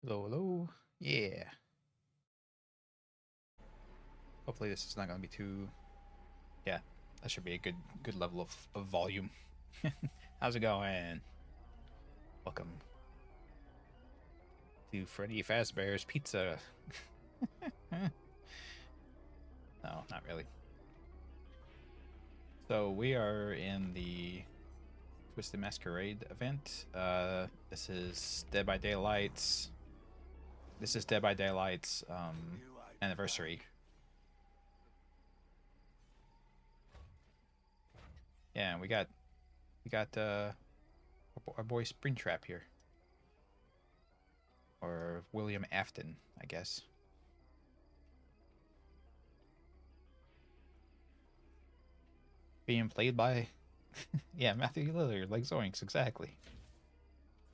Hello, hello. Yeah. Hopefully this is not going to be too. Yeah, that should be a good level of volume. How's it going? Welcome to Freddy Fazbear's Pizza. No, not really. So we are in the Twisted Masquerade event. This is Dead by Daylight's. This is Dead by Daylight's anniversary. Yeah, we got our boy Springtrap here, or William Afton, I guess. Being played by, yeah, Matthew Lillard, like Zoinks, exactly.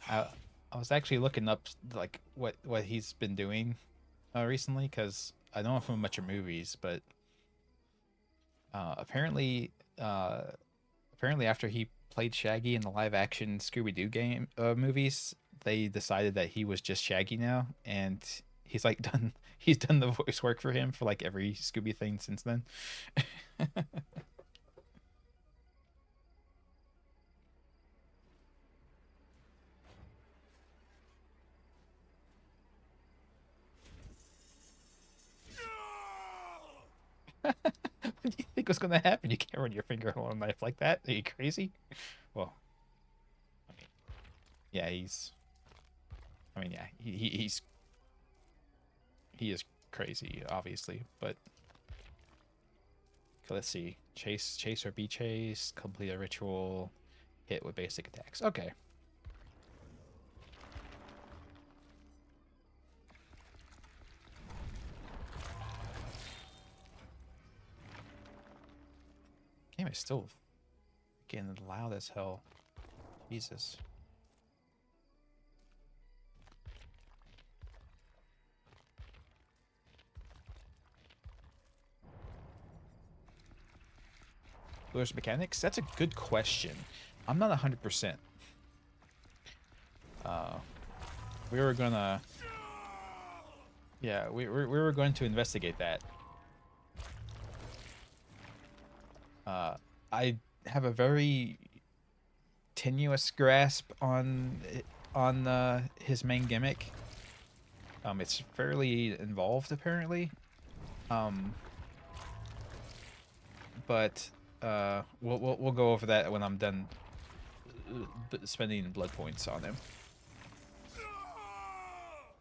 I I was actually looking up like what he's been doing recently because I don't know from much of movies, but apparently uh, apparently after he played Shaggy in the live action Scooby Doo game movies, they decided that he was just Shaggy now, and he's like done he's done the voice work for him for like every Scooby thing since then. What do you think was gonna happen? You can't run your finger on a knife like that. Are you crazy? Well, I mean, yeah, he's. I mean, yeah, he is crazy, obviously. But okay, let's see, chase or be chased, complete a ritual, hit with basic attacks. Okay, game is still getting loud as hell. Jesus. There's mechanics. That's a good question. I'm not 100%. Uh, we were gonna. Yeah, we were going to investigate that. Uh, I have a very tenuous grasp on his main gimmick. It's fairly involved apparently. Um, but we'll go over that when I'm done spending blood points on him.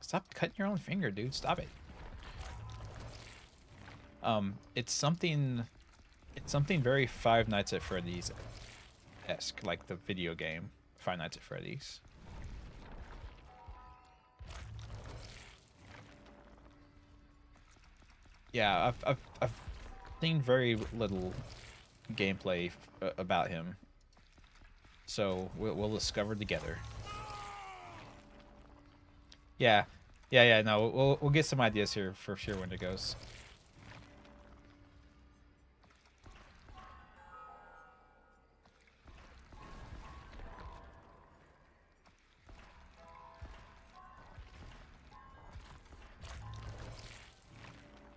Stop cutting your own finger, dude. Stop it. It's something. It's something very Five Nights at Freddy's esque, like the video game Five Nights at Freddy's. Yeah, I've seen very little gameplay about him, so we'll discover together. Yeah, yeah. No, we'll get some ideas here for sure when it goes.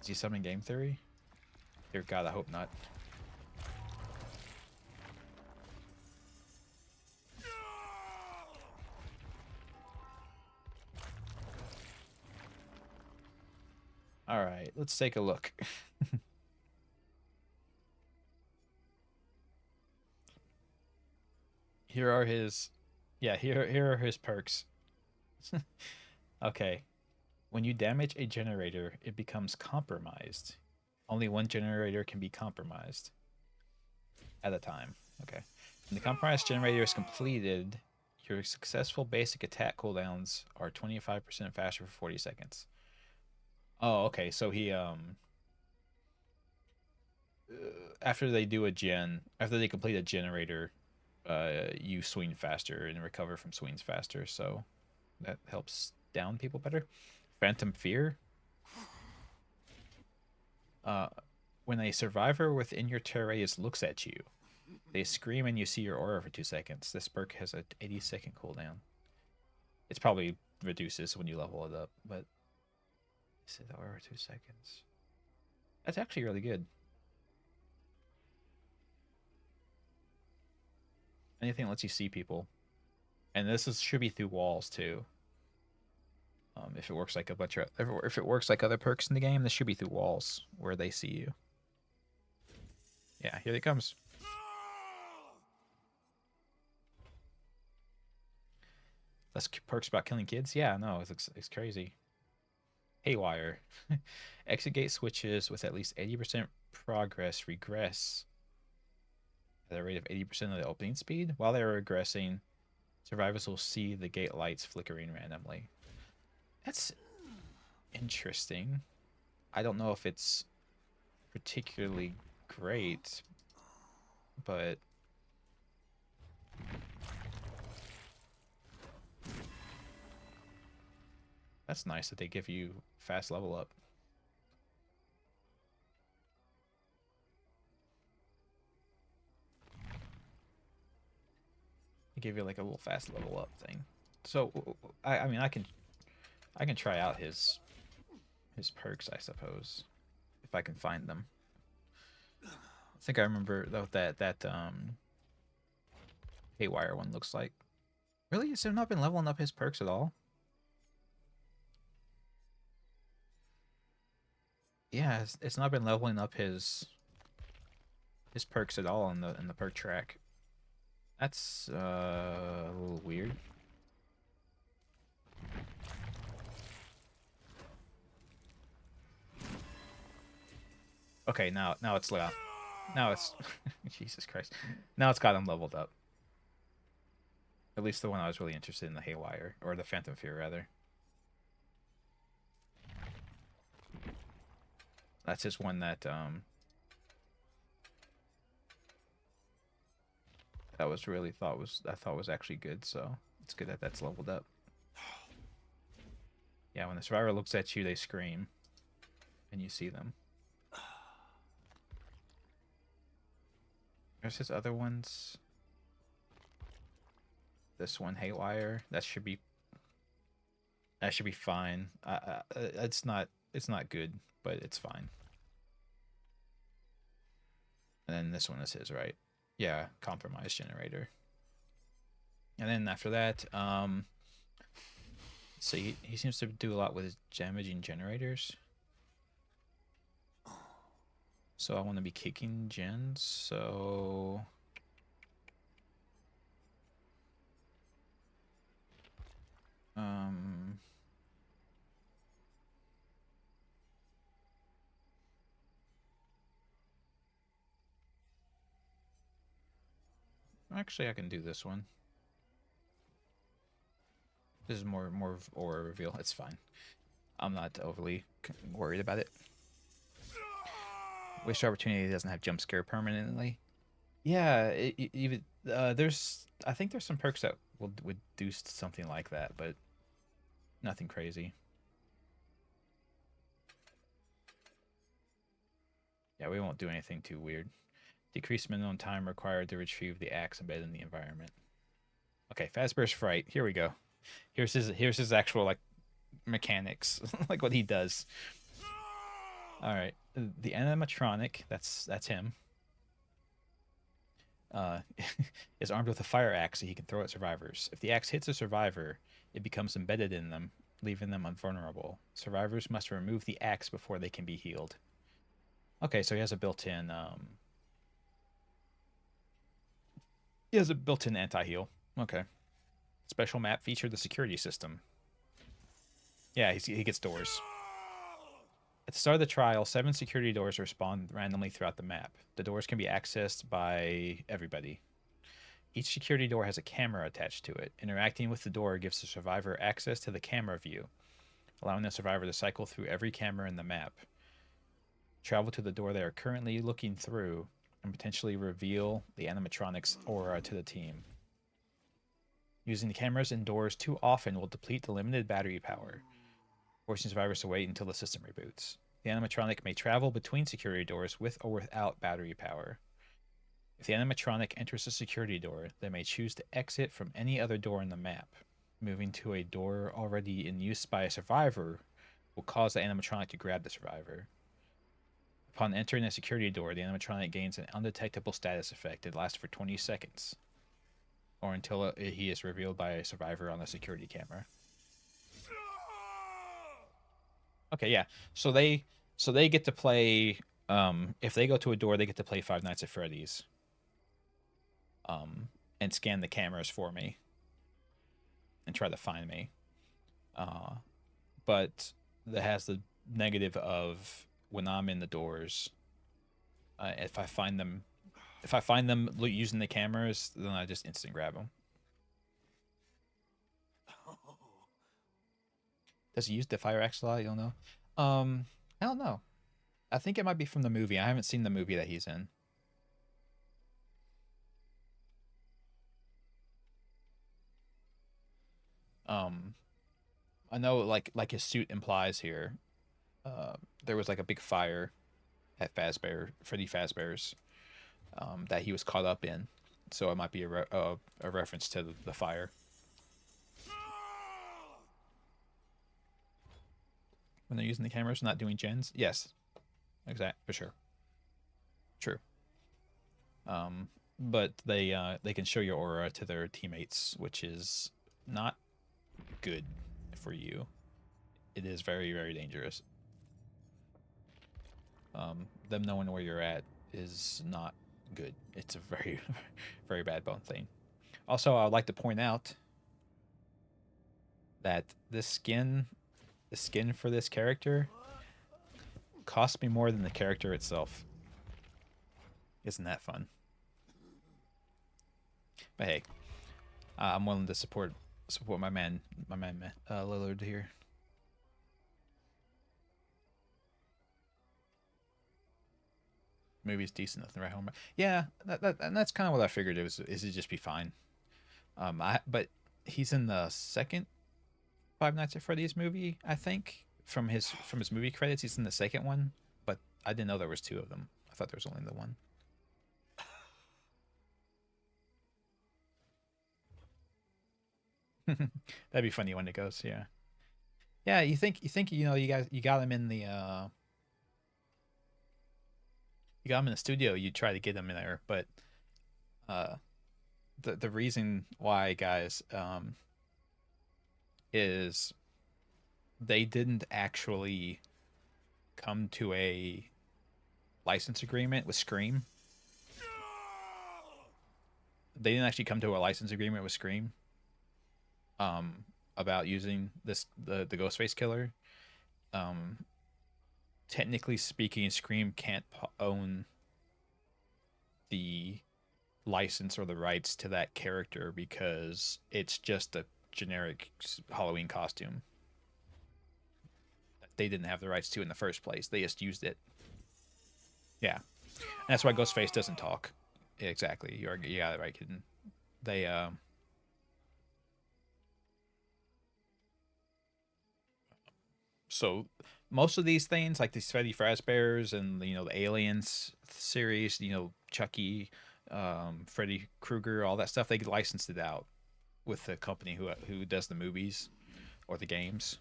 Is he summon game theory? Dear God, I hope not. All right, let's take a look. Here are his, yeah, here are his perks. Okay, when you damage a generator, it becomes compromised. Only one generator can be compromised at a time. Okay. When the compromised generator is completed, your successful basic attack cooldowns are 25% faster for 40 seconds. Oh, okay. So he after they do a gen, after they complete a generator, you swing faster and recover from swings faster, so that helps down people better. Phantom Fear. Uh, when a survivor within your terrace looks at you, they scream and you see your aura for 2 seconds. This perk has a 80-second cooldown. It's probably reduces when you level it up, but this is over 2 seconds. That's actually really good. Anything that lets you see people, and should be through walls too. If it works like if it works like other perks in the game, this should be through walls where they see you. Yeah, here it comes. Less perks about killing kids. Yeah, no, it's crazy. Haywire. Exit gate switches with at least 80% progress regress at a rate of 80% of the opening speed. While they are regressing, survivors will see the gate lights flickering randomly. That's interesting. I don't know if it's particularly great, but that's nice that they give you fast level up. They give you like a little fast level up thing. So I mean I can try out his perks, I suppose, if I can find them. I think I remember though that Haywire one looks like. Really? Has he not been leveling up his perks at all? Yeah, it's not been leveling up his perks at all in the perk track. That's a little weird. Okay, now it's now it's Jesus Christ. Now it's got him leveled up. At least the one I was really interested in, the Haywire, or the Phantom Fear rather. That's just one that I thought was actually good, so it's good that that's leveled up. Yeah, when the survivor looks at you, they scream, and you see them. There's his other ones. This one, Haywire, that should be fine. It's not good, but it's fine. And then this one is his, right? Yeah, compromise generator. And then after that, so he seems to do a lot with his damaging generators. So I want to be kicking gens, so actually I can do this one. This is more of aura reveal. It's fine. I'm not overly worried about it. Waste opportunity doesn't have jump scare permanently. Yeah, even I think there's some perks that would do something like that, but nothing crazy. Yeah, we won't do anything too weird. Decrease minimum time required to retrieve the axe embedded in the environment. Okay, fast burst fright. Here we go. Here's his actual like mechanics, like what he does. All right, the animatronic. That's him. Is armed with a fire axe that he can throw at survivors. If the axe hits a survivor, it becomes embedded in them, leaving them invulnerable. Survivors must remove the axe before they can be healed. Okay, so he has a built-in anti-heal. Okay. Special map featured the security system. Yeah, he gets doors. At the start of the trial, 7 security doors are spawned randomly throughout the map. The doors can be accessed by everybody. Each security door has a camera attached to it. Interacting with the door gives the survivor access to the camera view, allowing the survivor to cycle through every camera in the map, travel to the door they are currently looking through, and potentially reveal the animatronic's aura to the team. Using the cameras and doors too often will deplete the limited battery power, forcing survivors to wait until the system reboots. The animatronic may travel between security doors with or without battery power. If the animatronic enters a security door, they may choose to exit from any other door in the map. moving to a door already in use by a survivor will cause the animatronic to grab the survivor. Upon entering a security door, the animatronic gains an undetectable status effect. It lasts for 20 seconds, or until he is revealed by a survivor on a security camera. Okay, yeah. So they get to play. If they go to a door, they get to play Five Nights at Freddy's. And scan the cameras for me, and try to find me. But that has the negative of when I'm in the doors. If I find them using the cameras, then I just instant grab them. Does he use the fire axe a lot? You don't know. I don't know. I think it might be from the movie. I haven't seen the movie that he's in. I know like his suit implies here. There was like a big fire at Freddy Fazbear's, that he was caught up in, so it might be a reference to the fire. When they're using the cameras, not doing gens, yes, exact for sure, true. But they can show your aura to their teammates, which is not good for you. It is very, very dangerous. Them knowing where you're at is not good. It's a very, very bad bone thing. Also, I would like to point out that the skin for this character cost me more than the character itself. Isn't that fun? But hey, I'm willing to support my man Lillard here. Movie's decent, nothing right home. Yeah, and that's kind of what I figured it was. Is it just be fine? But he's in the second Five Nights at Freddy's movie, I think. From his movie credits, he's in the second one, but I didn't know there was two of them. I thought there was only the one. That'd be funny when it goes, yeah. Yeah, you think you got him in the you got him in the studio, you try to get him in there, but uh the reason why, guys, is they didn't actually come to a license agreement with Scream. They didn't actually come to a license agreement with Scream about using the Ghostface killer. Technically speaking, Scream can't own the license or the rights to that character because it's just a generic Halloween costume that they didn't have the rights to in the first place. They just used it. Yeah, and that's why Ghostface doesn't talk. Exactly, you got it right, kid. They so most of these things, like these Freddy Fazbear's and the Aliens series, Chucky, Freddy Krueger, all that stuff, they licensed it out with the company who does the movies or the games.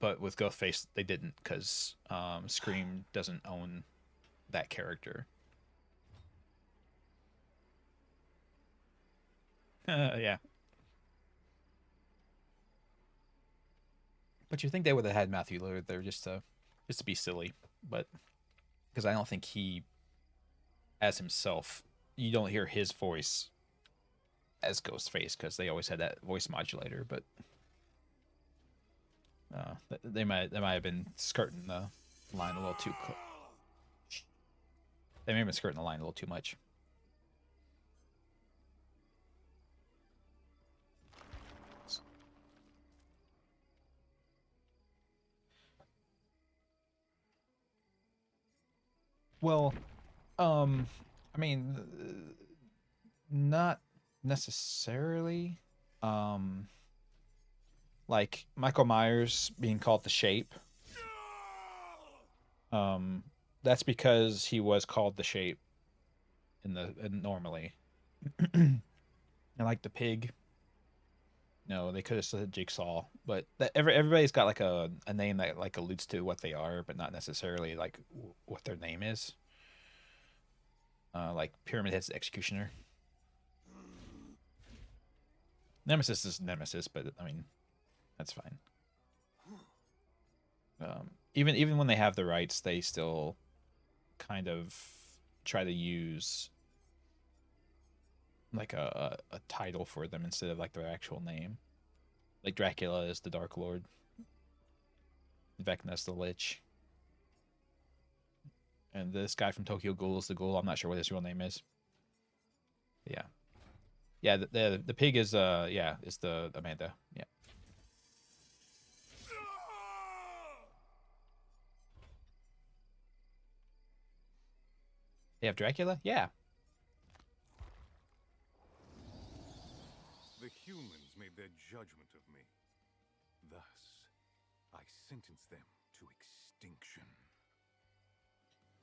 But with Ghostface, they didn't, because Scream doesn't own that character. Yeah, but you think they would have had Matthew Lillard there just to be silly, but because I don't think he, as himself, you don't hear his voice as Ghostface because they always had that voice modulator, but they might have been skirting the line a little too. They may have been skirting the line a little too much. Well, I mean, not necessarily. Um, like Michael Myers being called the Shape. Um, that's because he was called the Shape normally, and like the pig. No, they could have said Jigsaw, but everybody's got like a name that like alludes to what they are, but not necessarily like what their name is. Like Pyramid Head's the Executioner. Nemesis is Nemesis, but I mean, that's fine. Even when they have the rights, they still kind of try to use like a title for them instead of like their actual name. Like Dracula is the Dark Lord. Vecna's the Lich. And this guy from Tokyo Ghoul is the Ghoul. I'm not sure what his real name is. Yeah. Yeah, the pig is is the Amanda. Yeah. They have Dracula? Yeah. The humans made their judgment of me. Thus, I sentence them to extinction.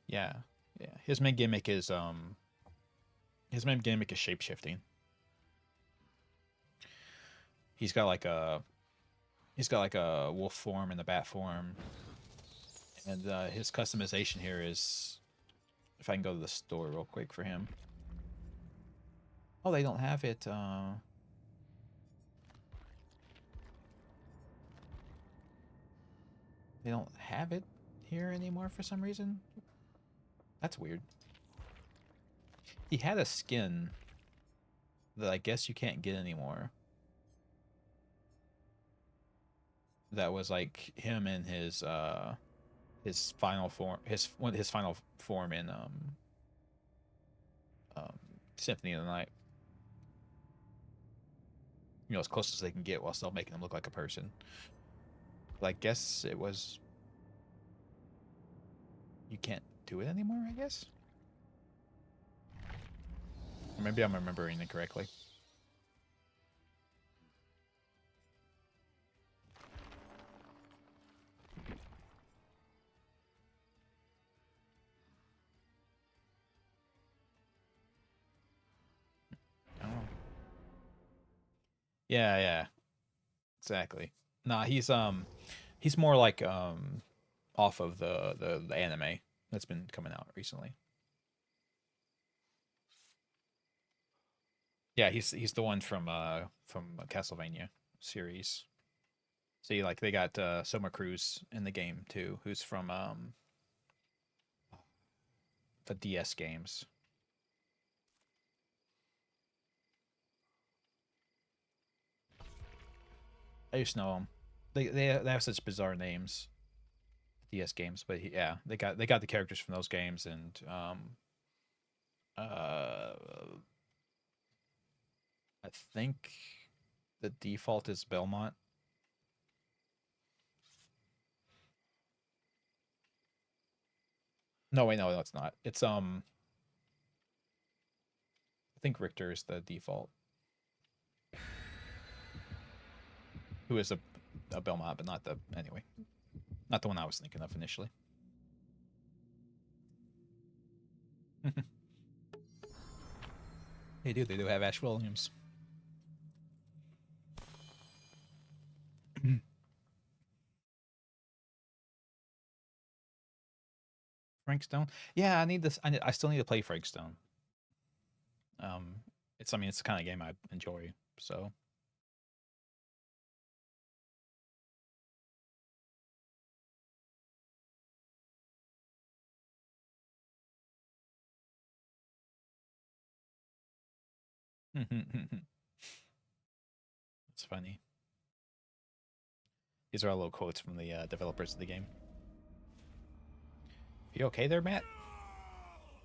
Yeah. Yeah. His main gimmick is shape-shifting. He's got like a wolf form and a bat form. And his customization here is, if I can go to the store real quick for him. Oh, they don't have it. They don't have it here anymore for some reason. That's weird. He had a skin that I guess you can't get anymore. That was like him in his final form, his final form in Symphony of the Night. You know, as close as they can get while still making him look like a person. But I guess it was. You can't do it anymore, I guess? Or maybe I'm remembering it correctly. Oh. Yeah, yeah. Exactly. Nah, he's more like off of the anime that's been coming out recently. Yeah, he's the one from Castlevania series. See, like they got Soma Cruz in the game too, who's from the DS games. I used to know them. They have such bizarre names, DS games, but yeah, they got the characters from those games, and uh I think the default is Belmont. No, wait, no, it's not. It's I think Richter is the default. Who is a Belmont, but not the anyway. Not the one I was thinking of initially. They do have Ash Williams. Frank Stone. Yeah, I need this. I still need to play Frank Stone. It's I mean it's the kind of game I enjoy. So it's funny. These are all little quotes from the developers of the game. Are you okay there, Matt?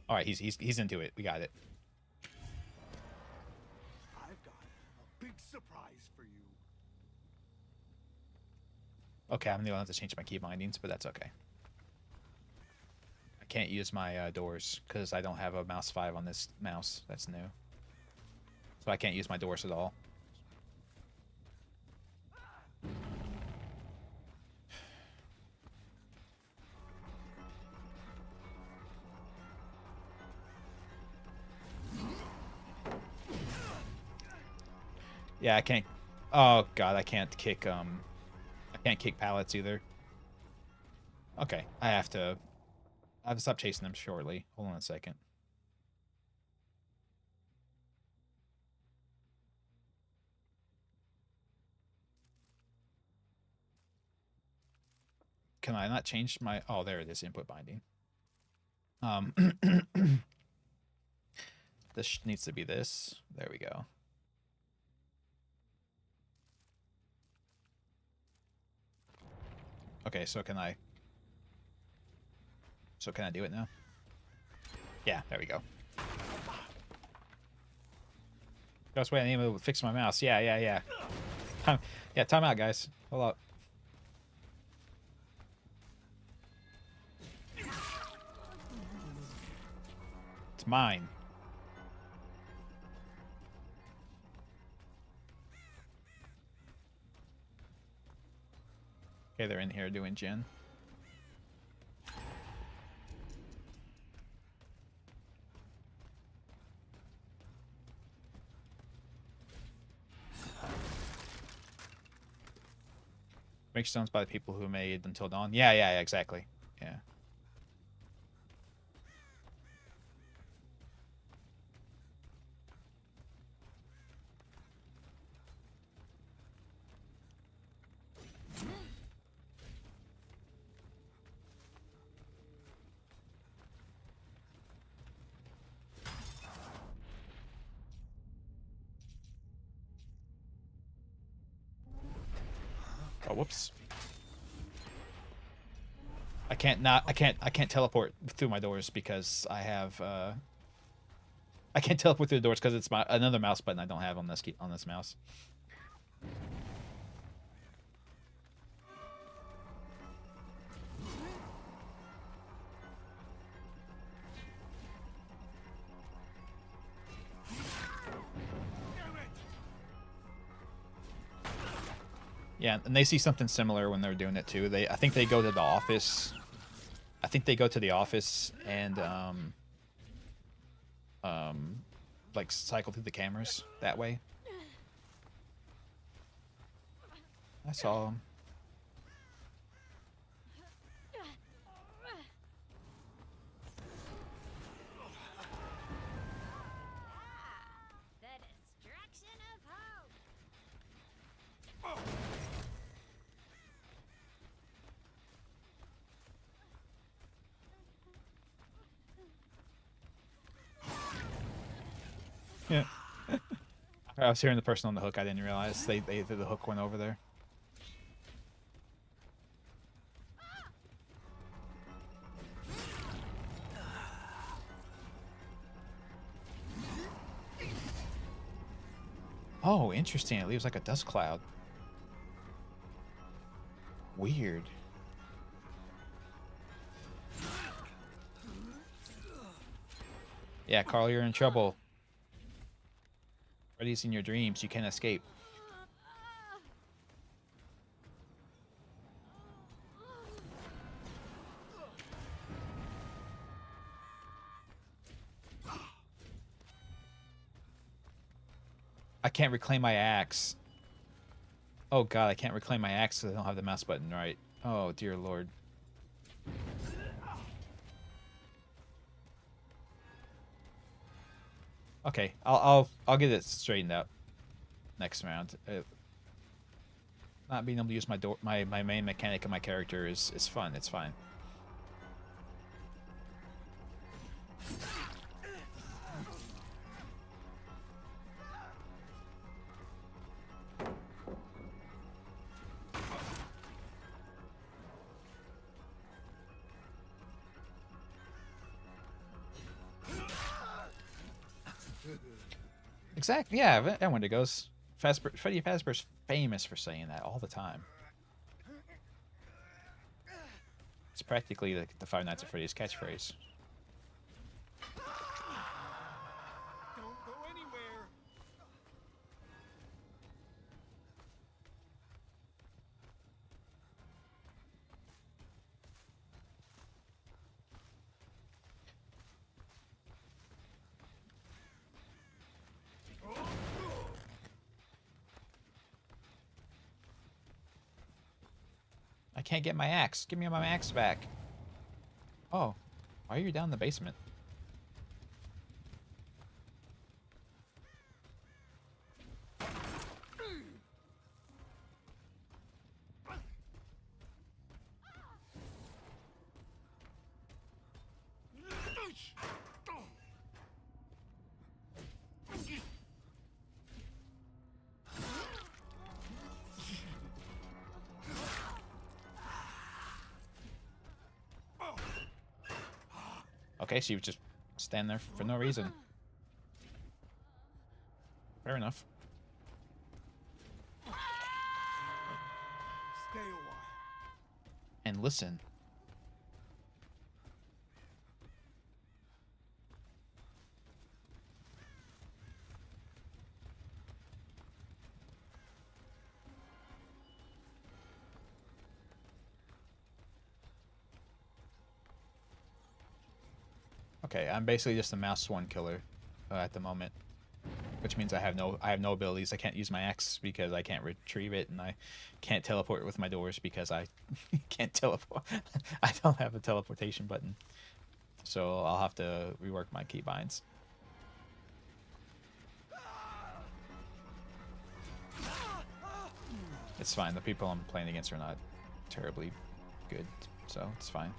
All right, he's into it. We got it. I've got a big surprise for you. Okay, I'm gonna have to change my key bindings, but that's okay. I can't use my doors because I don't have a mouse 5 on this mouse. That's new. So I can't use my doors at all. Yeah, I can't Oh god, I can't kick pallets either. Okay, I have to stop chasing them shortly. Hold on a second. Can I not change my... Oh, there it is, input binding. This needs to be this. There we go. Okay, so can I do it now? Yeah, there we go. Just wait, I need to fix my mouse. Yeah. Time out, guys. Hold up. It's mine. Okay, they're in here doing gin. Make stones by the people who made Until Dawn. Yeah, exactly. Yeah. Oh, whoops. I can't teleport through my doors because I have I can't teleport through the doors because it's another mouse button I don't have on this mouse. Yeah, and they see something similar when they're doing it too. I think they go to the office. I think they go to the office and like cycle through the cameras that way. I saw them. The destruction of hope. Yeah. I was hearing the person on the hook. I didn't realize the hook went over there. Oh, interesting. It leaves like a dust cloud. Weird. Yeah, Carl, you're in trouble. Freddy's in your dreams. You can't escape. I can't reclaim my axe. Oh god, I can't reclaim my axe because I don't have the mouse button right. Oh dear lord. Okay, I'll get it straightened out next round. Not being able to use my main mechanic of my character is fun. It's fine. Exactly. Yeah, everyone goes. Freddy Fazbear's famous for saying that all the time. It's practically the Five Nights at Freddy's catchphrase. Don't go anywhere. I can't get my axe. Give me my axe back. Oh, why are you down in the basement? Okay, so you just stand there for no reason. Fair enough. Stay a while. And listen. Okay, I'm basically just a mouse one killer at the moment, which means I have no abilities. I can't use my axe because I can't retrieve it, and I can't teleport with my doors because I can't teleport. I don't have a teleportation button, so I'll have to rework my keybinds. It's fine. The people I'm playing against are not terribly good, so it's fine.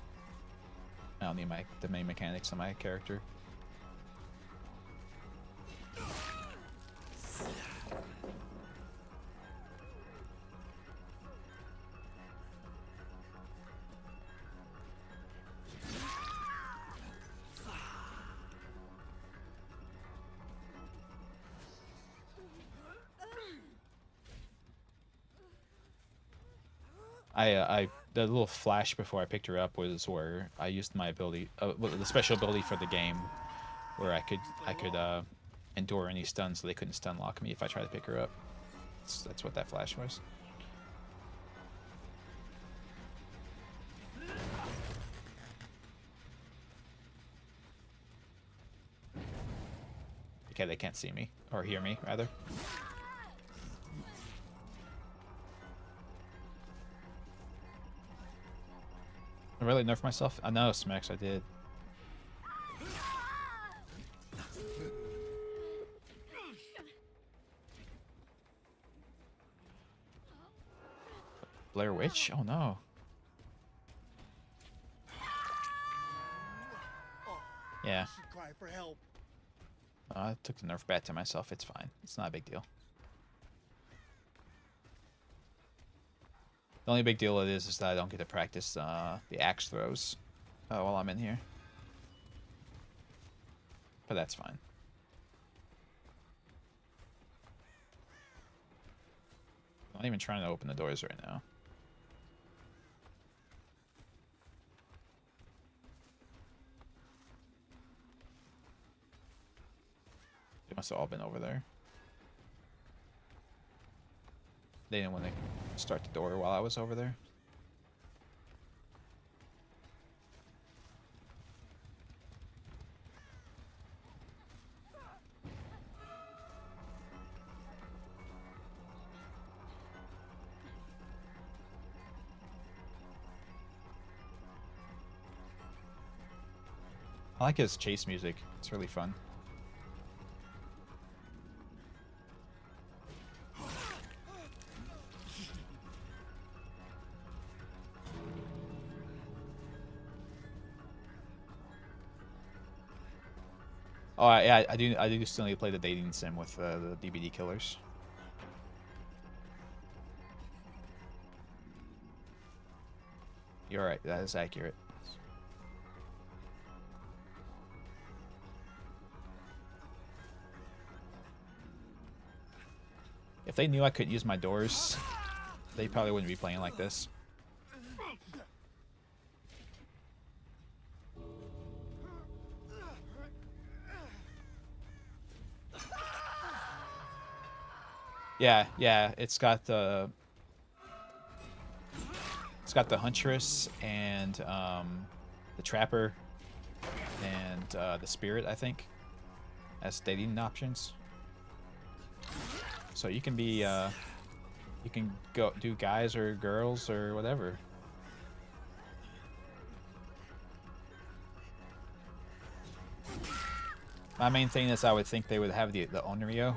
I don't need the main mechanics of my character. The little flash before I picked her up was where I used my ability, the special ability for the game, where I could endure any stun, so they couldn't stun lock me if I tried to pick her up. That's what that flash was. Okay, they can't see me or hear me rather. I really nerfed myself? I know, Smex, I did. Blair Witch? Oh no. Yeah. Cry for help. I took the nerf bat to myself. It's fine. It's not a big deal. The only big deal it is that I don't get to practice the axe throws while I'm in here. But that's fine. I'm not even trying to open the doors right now. They must have all been over there. They didn't want to start the door while I was over there. I like his chase music. It's really fun. Oh yeah, I do still need to play the dating sim with the DBD killers. You're right. That is accurate. If they knew I couldn't use my doors, they probably wouldn't be playing like this. Yeah, it's got the Huntress and the Trapper and the Spirit, I think, as dating options. So you can be you can go do guys or girls or whatever. My main thing is I would think they would have the Onryo.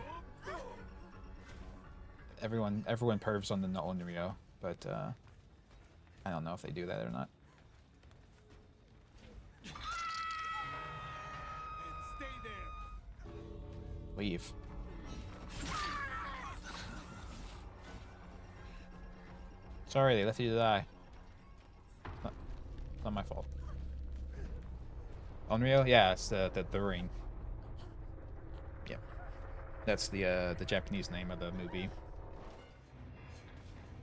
Everyone pervs on the Onryo, but I don't know if they do that or not. Leave. Sorry, they left you to die. Not my fault. Onryo? Yeah, it's the ring. Yep. That's the Japanese name of the movie.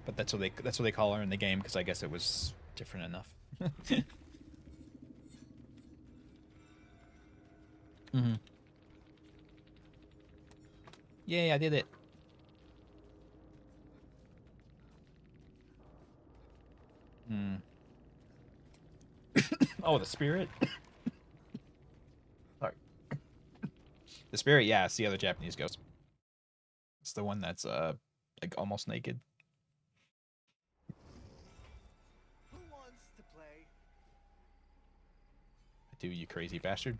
But that's what they call her in the game because I guess it was different enough. Mm-hmm. Yay, I did it. Hmm. Oh, the spirit? Sorry. The spirit, yeah, it's the other Japanese ghost. It's the one that's like almost naked. Who wants to play? I do, you crazy bastard.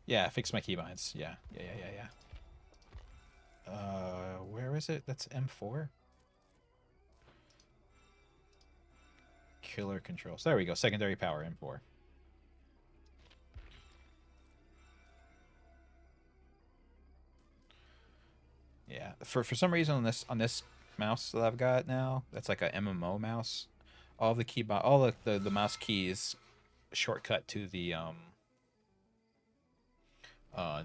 Yeah, fix my keybinds. Yeah. Where is it? That's M4? Killer controls. There we go. Secondary power, M4. Yeah. For some reason on this mouse that I've got now, that's like a MMO mouse. All the the mouse keys shortcut to the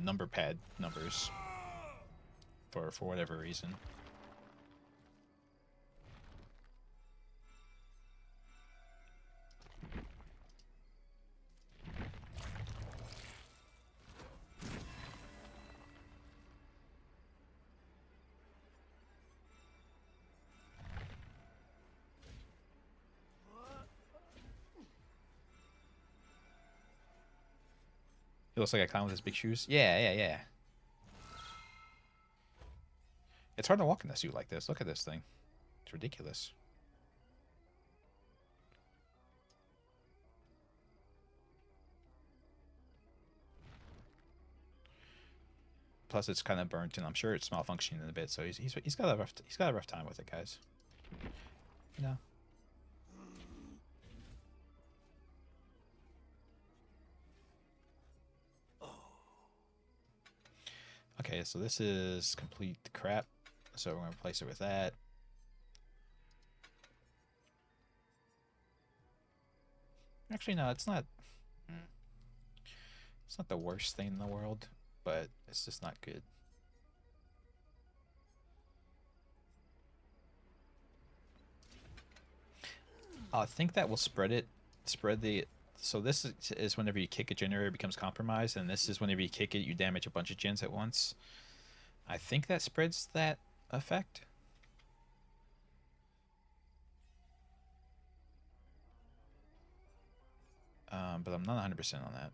number pad numbers for whatever reason. He looks like a clown with his big shoes. Yeah. It's hard to walk in a suit like this. Look at this thing. It's ridiculous. Plus, it's kind of burnt, and I'm sure it's malfunctioning in a bit. So he's got a rough time with it, guys. You know. Okay, so this is complete crap. So we're going to replace it with that. Actually, no, it's not. It's not the worst thing in the world, but it's just not good. I think that will spread the. So this is whenever you kick a generator, it becomes compromised, and this is whenever you kick it, you damage a bunch of gens at once. I think that spreads that effect. But I'm not 100% on that.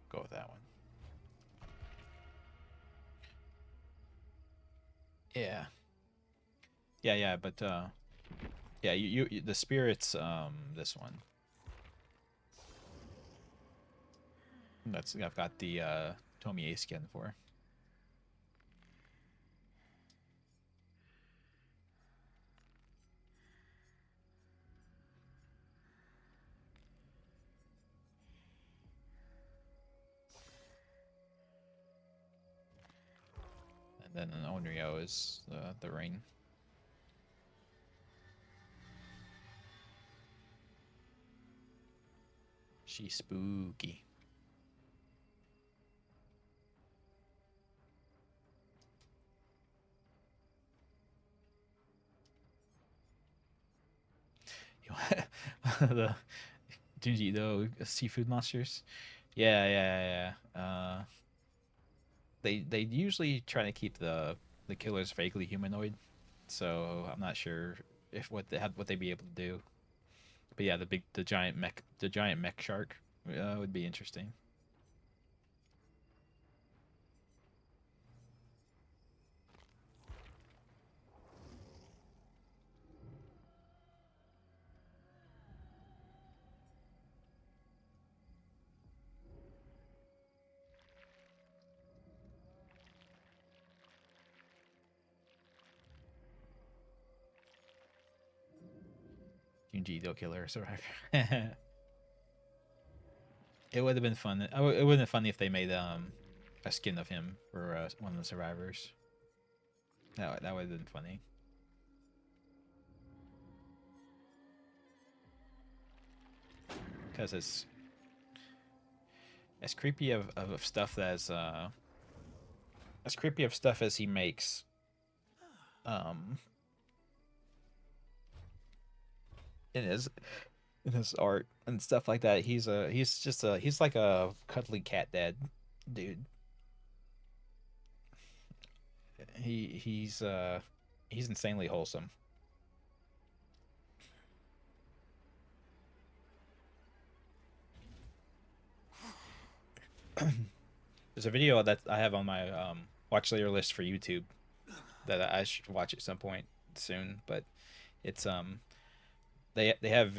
Go with that one. Yeah. Yeah, but yeah, you the spirit's this one. That's I've got the Tomie skin for. And then an Onryo is the ring. She's spooky. the Junji Ito seafood monsters. Yeah, yeah, yeah. They usually try to keep the killers vaguely humanoid, so I'm not sure if what they'd be able to do. But yeah, the giant mech shark would be interesting. Junji Ito killer survivor. It would have been fun. It would have been funny if they made a skin of him for one of the survivors. That would have been funny. Because it's as creepy of stuff as creepy of stuff as he makes. Um, in his art and stuff like that, he's like a cuddly cat dad, dude. He's insanely wholesome. There's a video that I have on my watch later list for YouTube that I should watch at some point soon. But it's they have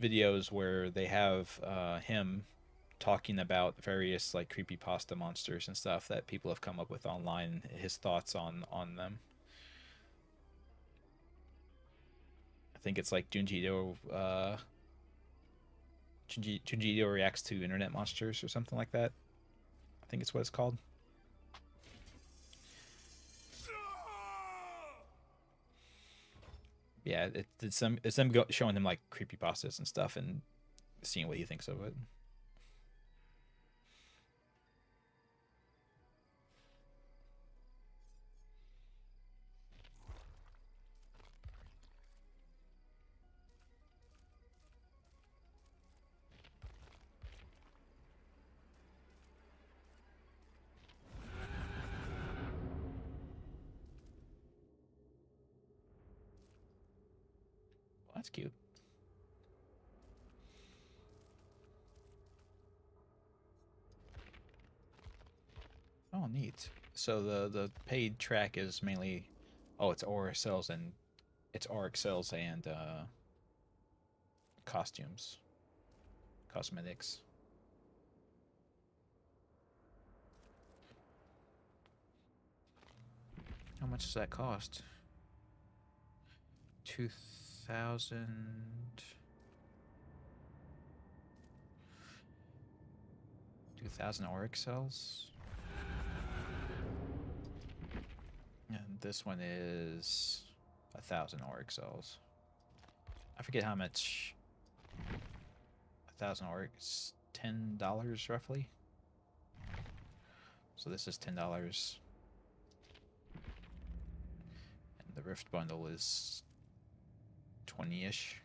videos where they have him talking about various like creepy pasta monsters and stuff that people have come up with online. His thoughts on them. I think it's like Junji Ito reacts to internet monsters or something like that. I think it's what it's called. Yeah, it's them showing him like creepy pastas and stuff and seeing what he thinks of it. Well, that's cute. Oh, neat. So the paid track is mainly, oh, it's aura cells and it's auric cells and costumes, cosmetics. How much does that cost? 2,000. 2,000 auric cells. And this one is 1,000 auric cells. I forget how much. 1,000 auric is $10 roughly. So this is $10. And the Rift bundle is 20-ish.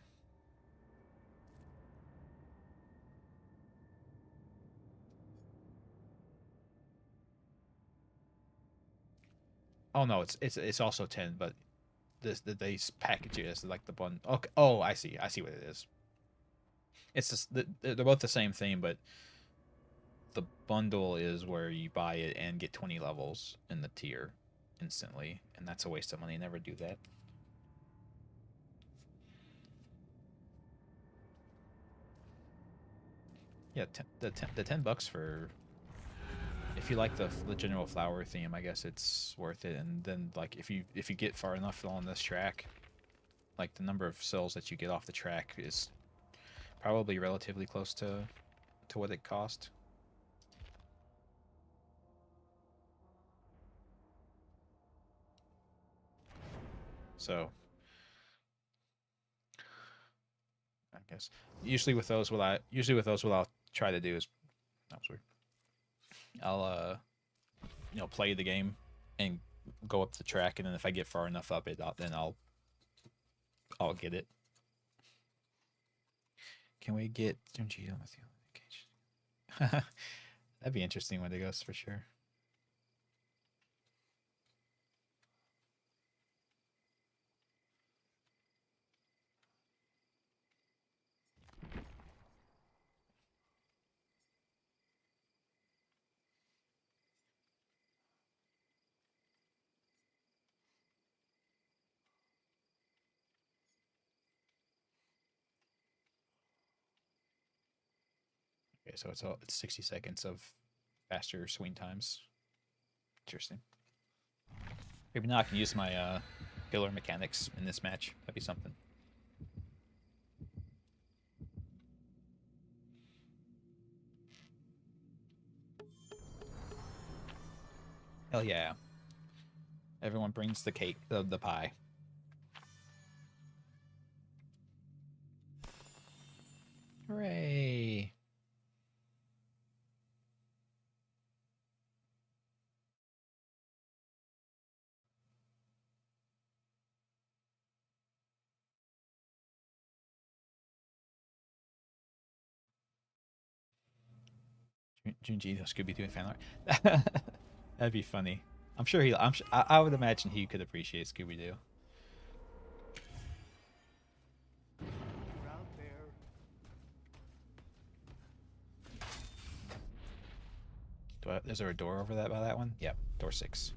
Oh no, it's also 10, but they package it as like the bundle. Okay. Oh, I see what it is. It's just they're both the same thing, but the bundle is where you buy it and get 20 levels in the tier instantly, and that's a waste of money. Never do that. Yeah, the $10 for if you like the general flower theme, I guess it's worth it. And then like if you get far enough on this track, like the number of cells that you get off the track is probably relatively close to what it cost. So I guess usually with those what I'll try to do is I'm sorry. I'll play the game and go up the track, and then if I get far enough up it, then I'll get it. Can we get Junji on with you? That'd be interesting when it goes for sure. Okay, so it's 60 seconds of faster swing times. Interesting. Maybe now I can use my killer mechanics in this match. That'd be something. Hell yeah. Everyone brings the cake, the pie. Hooray. Junji Scooby doing fan art. That'd be funny. I'm sure he. I would imagine he could appreciate Scooby Doo. You're out there. Is there a door over that by that one? Yep, door 6.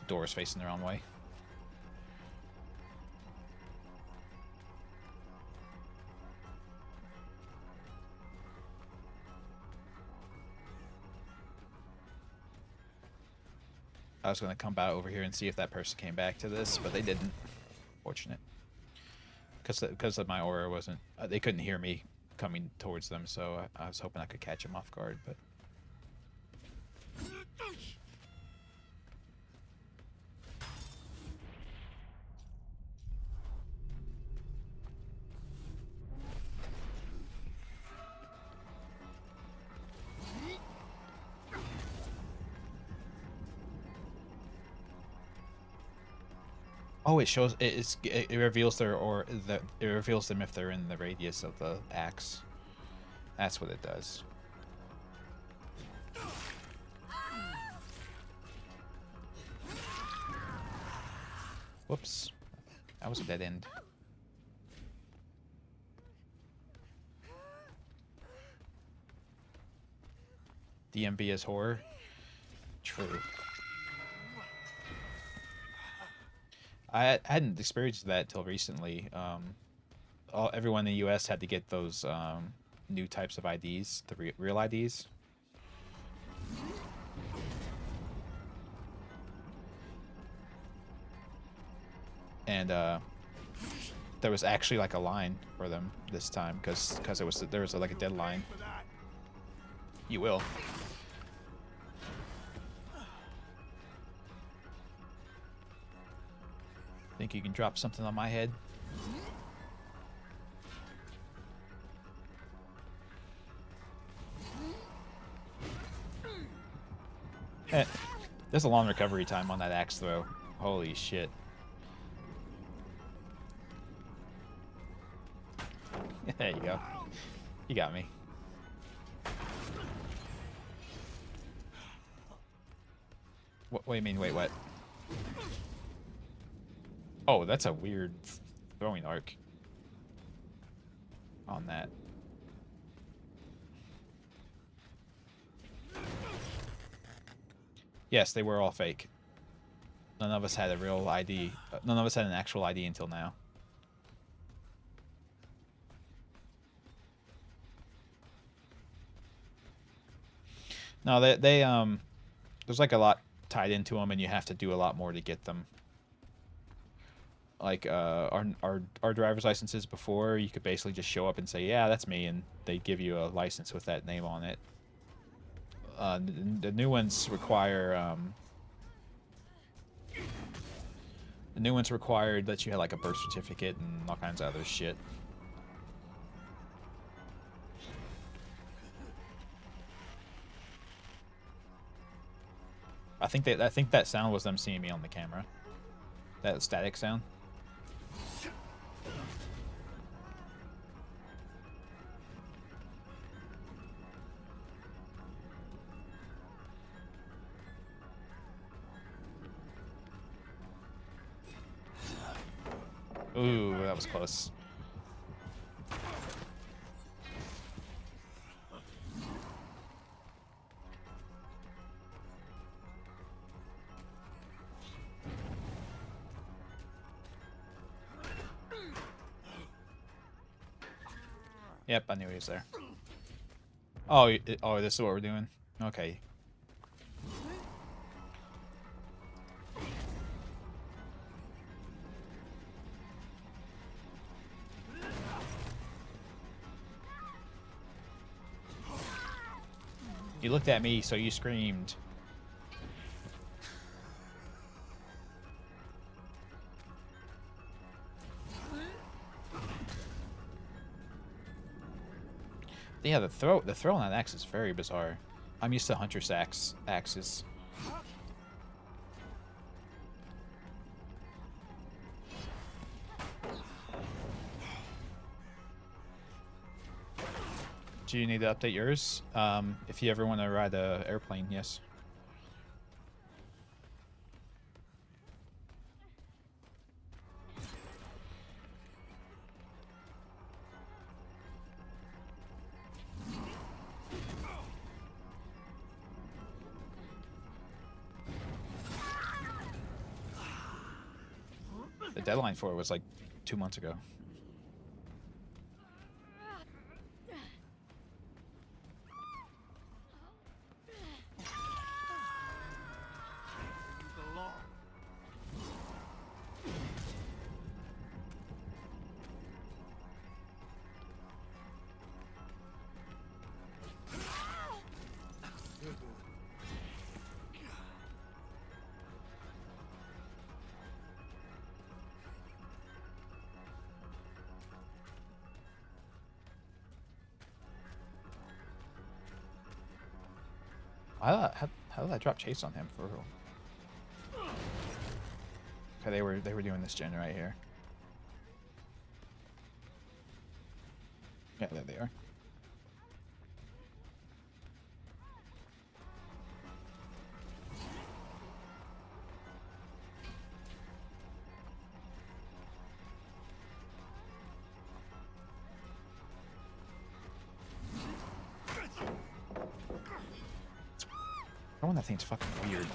The door is facing the wrong way. I was going to come by over here and see if that person came back to this, but they didn't. Fortunate. Because of my aura wasn't... they couldn't hear me coming towards them, so I was hoping I could catch them off guard, but... Oh, it shows it reveals it reveals them if they're in the radius of the axe. That's what it does. Whoops. That was a dead end. DMV is horror. True. I hadn't experienced that till recently. Everyone in the U.S. had to get those new types of IDs, the real IDs. And there was actually like a line for them this time because there was like a deadline. You will. Think you can drop something on my head? There's a long recovery time on that axe throw. Holy shit. There you go. You got me. What do you mean? Wait, what? Oh, that's a weird throwing arc on that. Yes, they were all fake. None of us had a real ID. None of us had an actual ID until now. No, there's like a lot tied into them, and you have to do a lot more to get them. Like our driver's licenses before, you could basically just show up and say, yeah, that's me, and they'd give you a license with that name on it. The new ones require required that you had like a birth certificate and all kinds of other shit. I think that sound was them seeing me on the camera. That static sound. Ooh, that was close. Yep, I knew he was there. Oh, oh, this is what we're doing? Okay. You looked at me, so you screamed. Yeah, the throw on that axe is very bizarre. I'm used to hunter's axes. Do you need to update yours? If you ever want to ride a airplane, yes. The deadline for it was like 2 months ago. How did I drop chase on him for real? Okay, they were doing this gen right here. Yeah, there they are. Oh, that thing's fucking weird.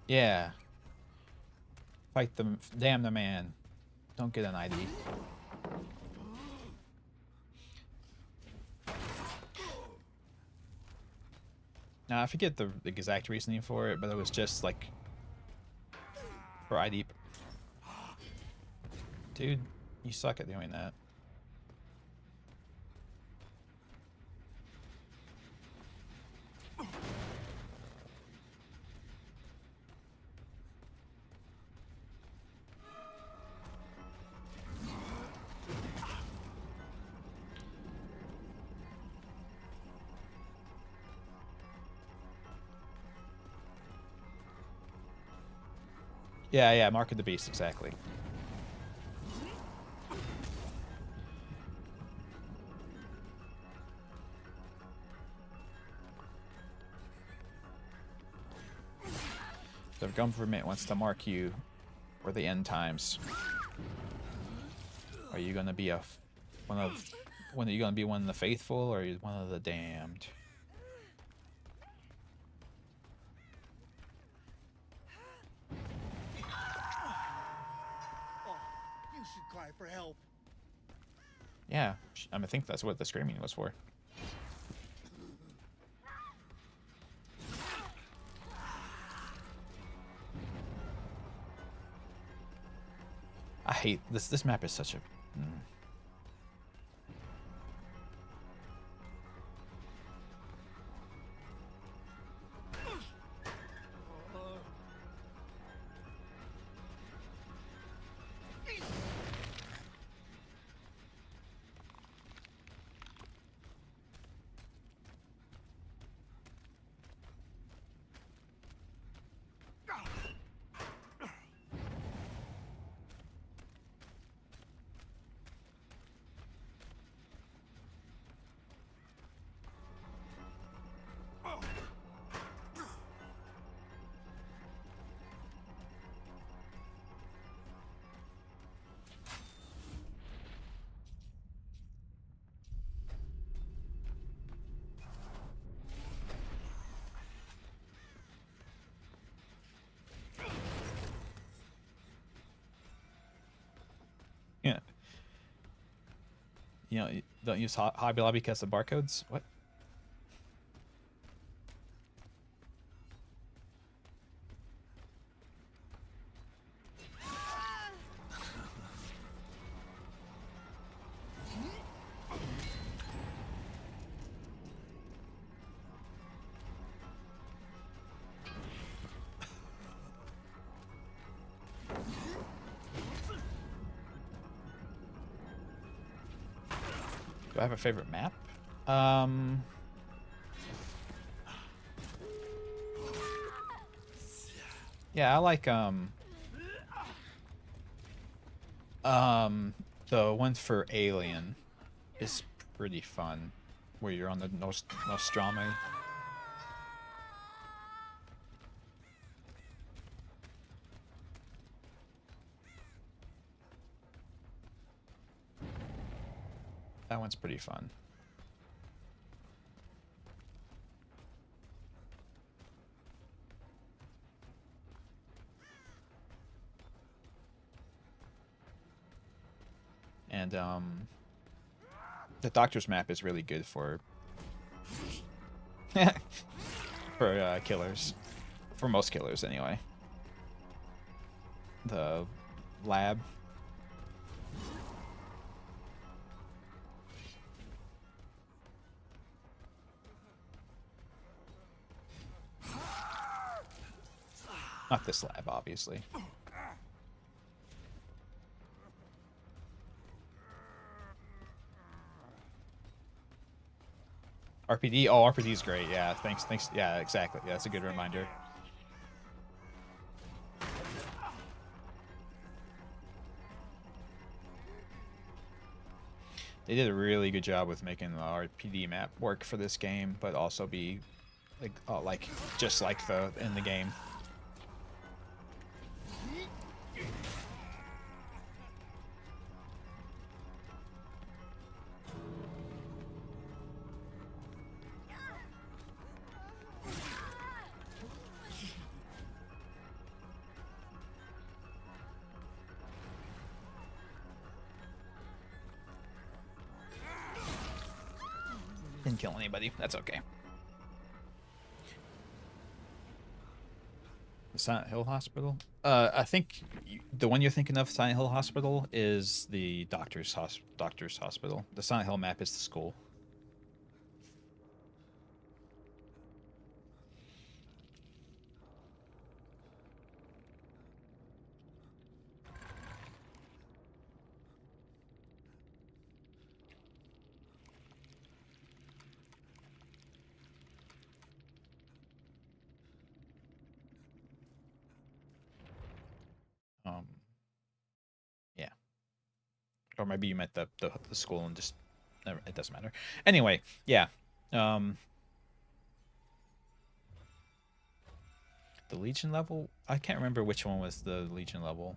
Yeah. Fight them. Damn the man. Don't get an ID. Now, I forget the exact reasoning for it, but it was just like for ID. Dude, you suck at doing that. Yeah, yeah, Mark of the Beast, exactly. The government wants to mark you for the end times. Are you gonna be one of When are you gonna be one of the faithful or are you one of the damned? Oh, you should cry for help. Yeah, I think that's what the screaming was for. I hate this. This map is such a. Yeah. You know, don't use Hobby Lobby because of barcodes. What? Do I have a favorite map? Yeah, I like the one for Alien is pretty fun, where you're on the Nostromo. That one's pretty fun. And the Doctor's map is really good for for killers, for most killers anyway. The lab. Not this lab, obviously. RPD? Oh, RPD is great. Yeah, thanks. Yeah, exactly. Yeah, that's a good reminder. They did a really good job with making the RPD map work for this game, but also be like just like in the game. Didn't kill anybody. That's okay. The Silent Hill Hospital? I think the one you're thinking of, Silent Hill Hospital, is the doctor's hospital. The Silent Hill map is the school. Yeah. Or maybe you meant the school and just never, it doesn't matter. Anyway, yeah. The Legion level? I can't remember which one was the Legion level.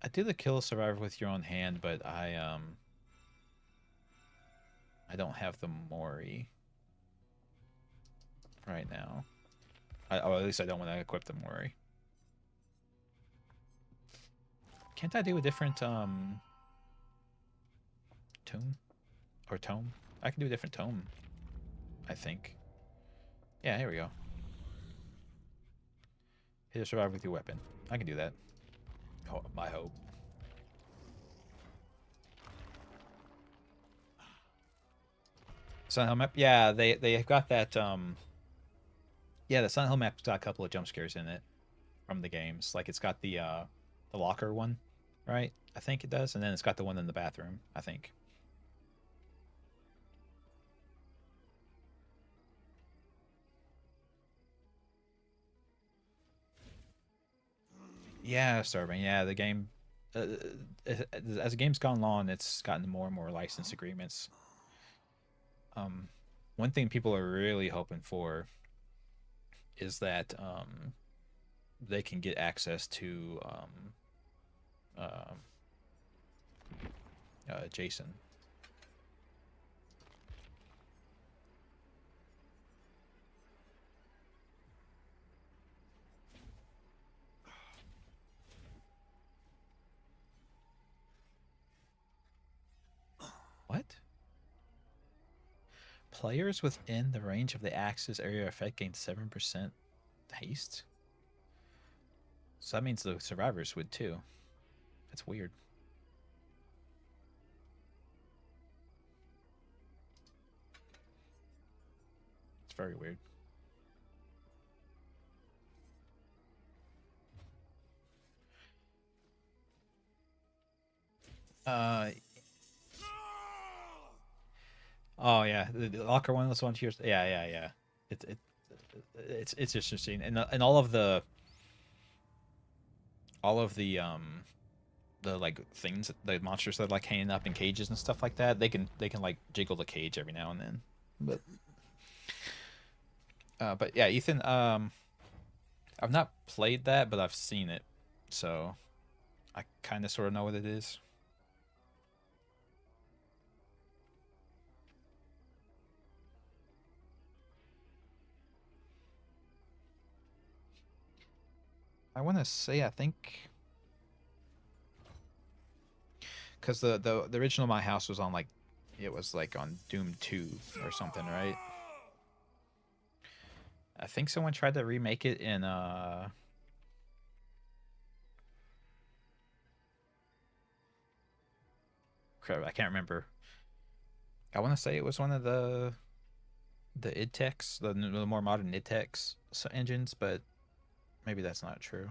I do the kill a survivor with your own hand, but I don't have the Mori right now. Or at least I don't want to equip the Mori. Can't I do a different tomb or tome? I can do a different tome, I think. Yeah, here we go. Hit a survivor with your weapon. I can do that. Oh, my hope. Sun Hill map. Yeah, they've got that. Yeah, the Sun Hill map's got a couple of jump scares in it from the games. Like it's got the locker one, right? I think it does, and then it's got the one in the bathroom. I think. Yeah, Starving. Yeah, the game. Uh, as the game's gone on, it's gotten more and more license agreements. Um, One thing people are really hoping for is that they can get access to uh, Jason. What? Players within the range of the axe's area effect gain 7% haste? So that means the survivors would too. That's weird. It's very weird. Uh oh yeah, the locker one was one here. Yeah. It it's interesting, and all of the like things, the monsters that are like hanging up in cages and stuff like that. They can like jiggle the cage every now and then. But yeah, Ethan. I've not played that, but I've seen it, so I kind of sort of know what it is. I want to say I think because the original My House was on like it was like on Doom 2 or something, right? I think someone tried to remake it in crap, I can't remember. I want to say it was one of the id techs, the more modern id techs engines, but maybe that's not true.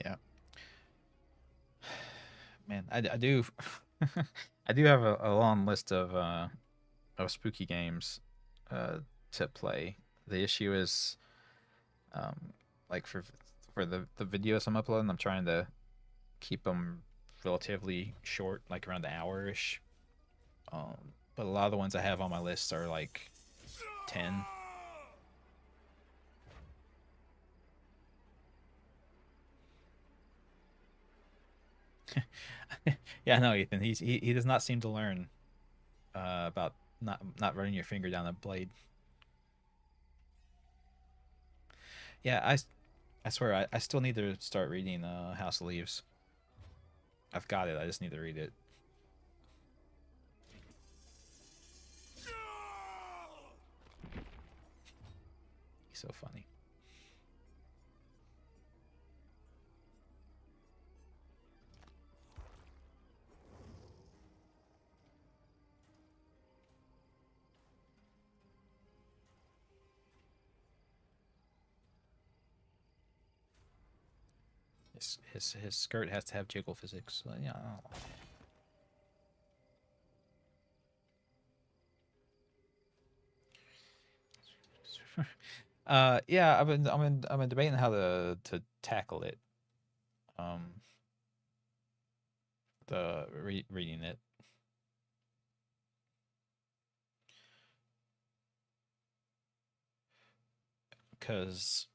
Yeah, man, I do I do have a long list of spooky games uh to play. The issue is like for the videos I'm uploading, I'm trying to keep them relatively short, like around the hour-ish. But a lot of the ones I have on my list are like 10. Yeah, no, Ethan. He does not seem to learn about not running your finger down a blade. Yeah, I swear I still need to start reading House of Leaves. I've got it. I just need to read it. He's so funny. His skirt has to have jiggle physics. So, yeah. Yeah, I've been debating how to tackle it. Reading it. Because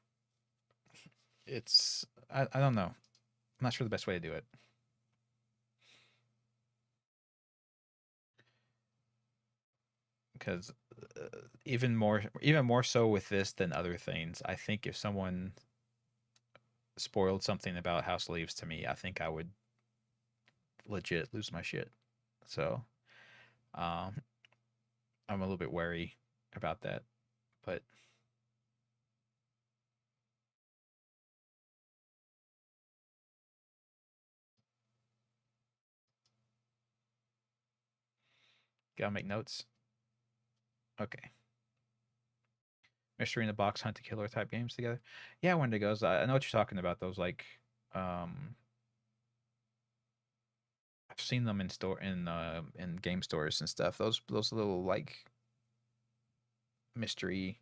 it's I don't know. I'm not sure the best way to do it. Because even more so with this than other things, I think if someone spoiled something about House Leaves to me, I think I would legit lose my shit. So, I'm a little bit wary about that, but gotta make notes. Okay. Mystery in the Box, Hunt a Killer type games together. Yeah, Wendigos. I know what you're talking about. Those like, I've seen them in game stores and stuff. Those little like mystery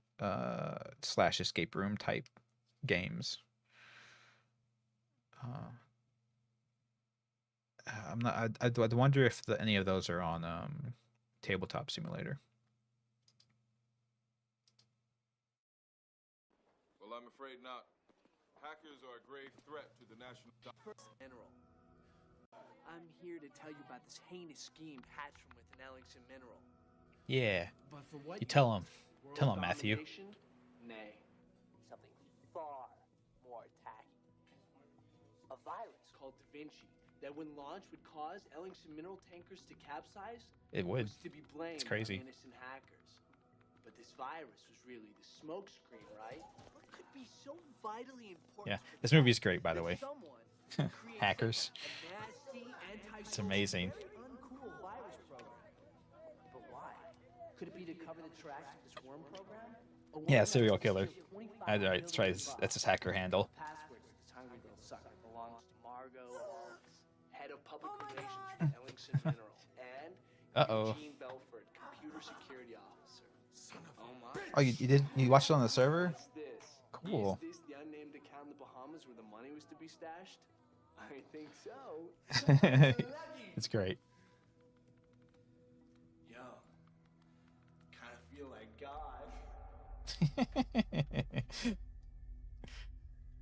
slash escape room type games. I'm not. I'd wonder if any of those are on Tabletop Simulator. Well, I'm afraid not. Hackers are a grave threat to the national Mineral. I'm here to tell you about this heinous scheme hatched from within Ellingson Mineral. Yeah. But for what You tell him. World Tell him, Matthew. domination? Nay. Something far more attacking. A virus called Da Vinci that when launched would cause Ellingson Mineral tankers to capsize. It would. Was to be blamed It's crazy. on innocent hackers. But this virus was really the smokescreen, right? What could be so vitally important? Yeah, this movie is great, by the way. Someone Hackers. a nasty, It's amazing. uncool virus program. But why? Could it be to cover the tracks of this worm program? A worm Yeah, that serial was killer. issued 25 That's right. million That's his hacker handle. Passwords to this hungry little sucker belongs to Margot Holmes, head of public relations for Ellingson Mineral, and Eugene Belford, computer security officer. Oh my! Oh, you watched it on the server? What's this? Cool. Is this the unnamed account in the Bahamas where the money was to be stashed? I think so. It's great. Yo, kind of feel like God.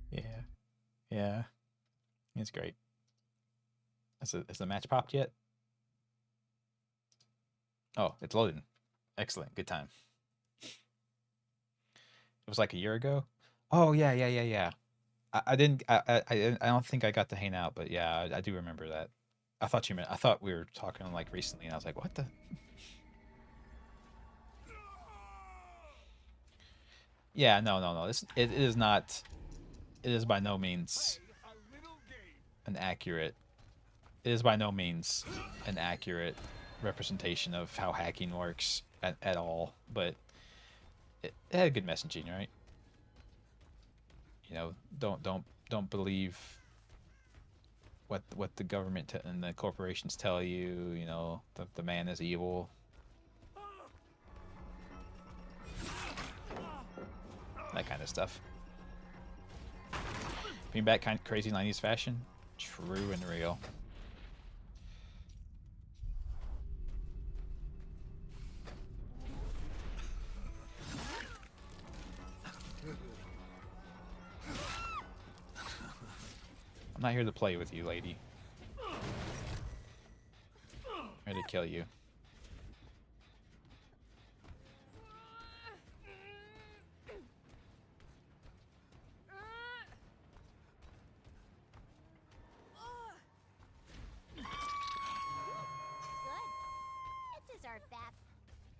Yeah. Yeah. It's great. Has the match popped yet? Oh, it's loading. Excellent. Good time. It was like a year ago. Oh yeah. I didn't. I don't think I got to hang out, but yeah, I do remember that. I thought we were talking like recently, and I was like, what the? Yeah, no. It is not. It is by no means an accurate. It is by no means an accurate representation of how hacking works at all. But it had good messaging, right? You know, don't believe what the government and the corporations tell you. You know, the man is evil. That kind of stuff. Bring back kind of crazy 90s fashion. True and real. I'm not here to play with you, lady. I'm here to kill you.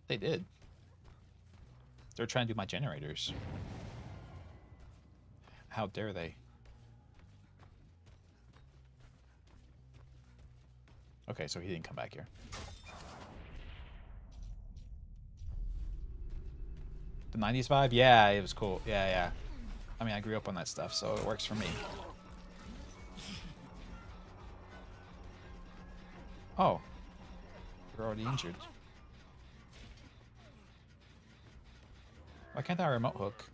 They did. They're trying to do my generators. How dare they? Okay, so he didn't come back here. The 90s vibe? Yeah, it was cool. Yeah. I mean, I grew up on that stuff, so it works for me. Oh, you're already injured. Why can't I remote hook?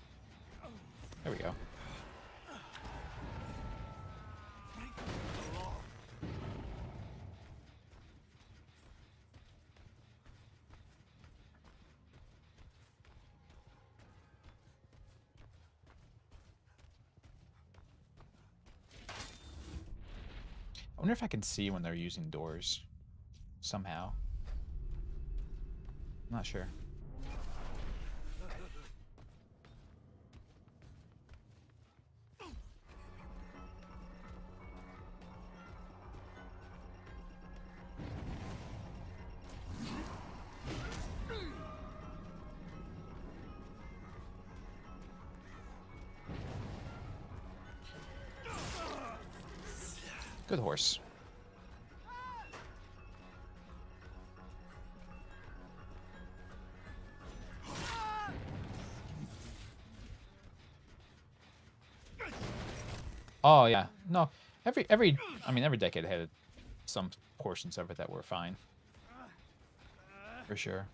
There we go. I wonder if I can see when they're using doors somehow. I'm not sure. Good horse. Oh yeah, no. Every decade had some portions of it that were fine, for sure.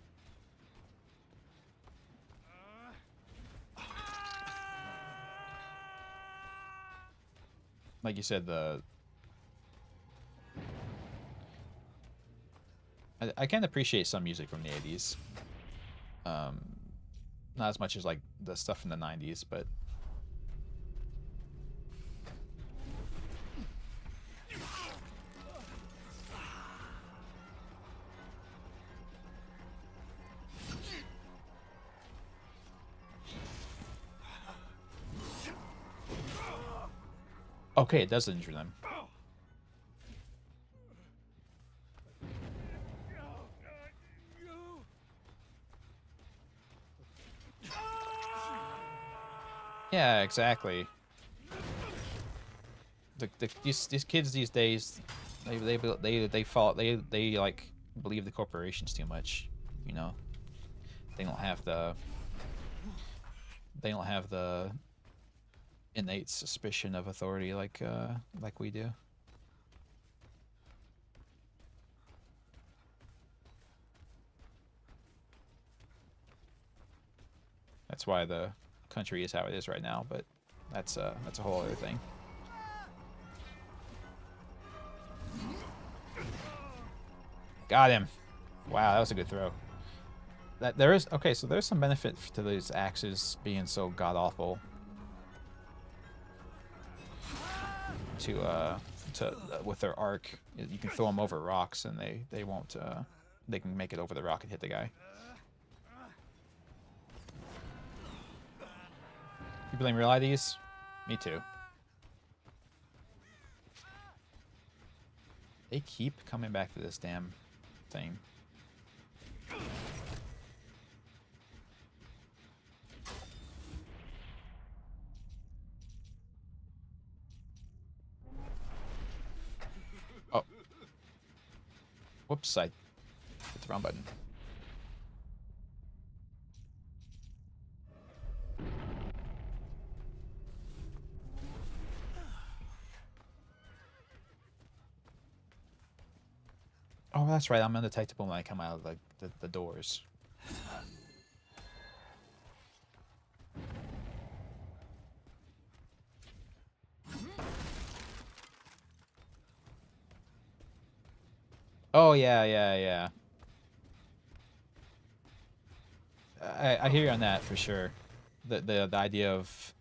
Like you said, I can appreciate some music from the 80s. Not as much as like the stuff from the 90s, but okay, it does injure them. Yeah, exactly. These kids these days, they like believe the corporations too much, you know. They don't have the innate suspicion of authority like we do. That's why the country is how it is right now, but that's a whole other thing. Got him. Wow, that was a good throw. So there's some benefit to these axes being so god awful. With their arc, you can throw them over rocks and they won't. They can make it over the rock and hit the guy. People didn't realize these? Me too. They keep coming back to this damn thing. Oh. Whoops, I hit the wrong button. Oh, that's right. I'm undetectable when I come out of the doors. Oh yeah. I hear you on that for sure. The idea of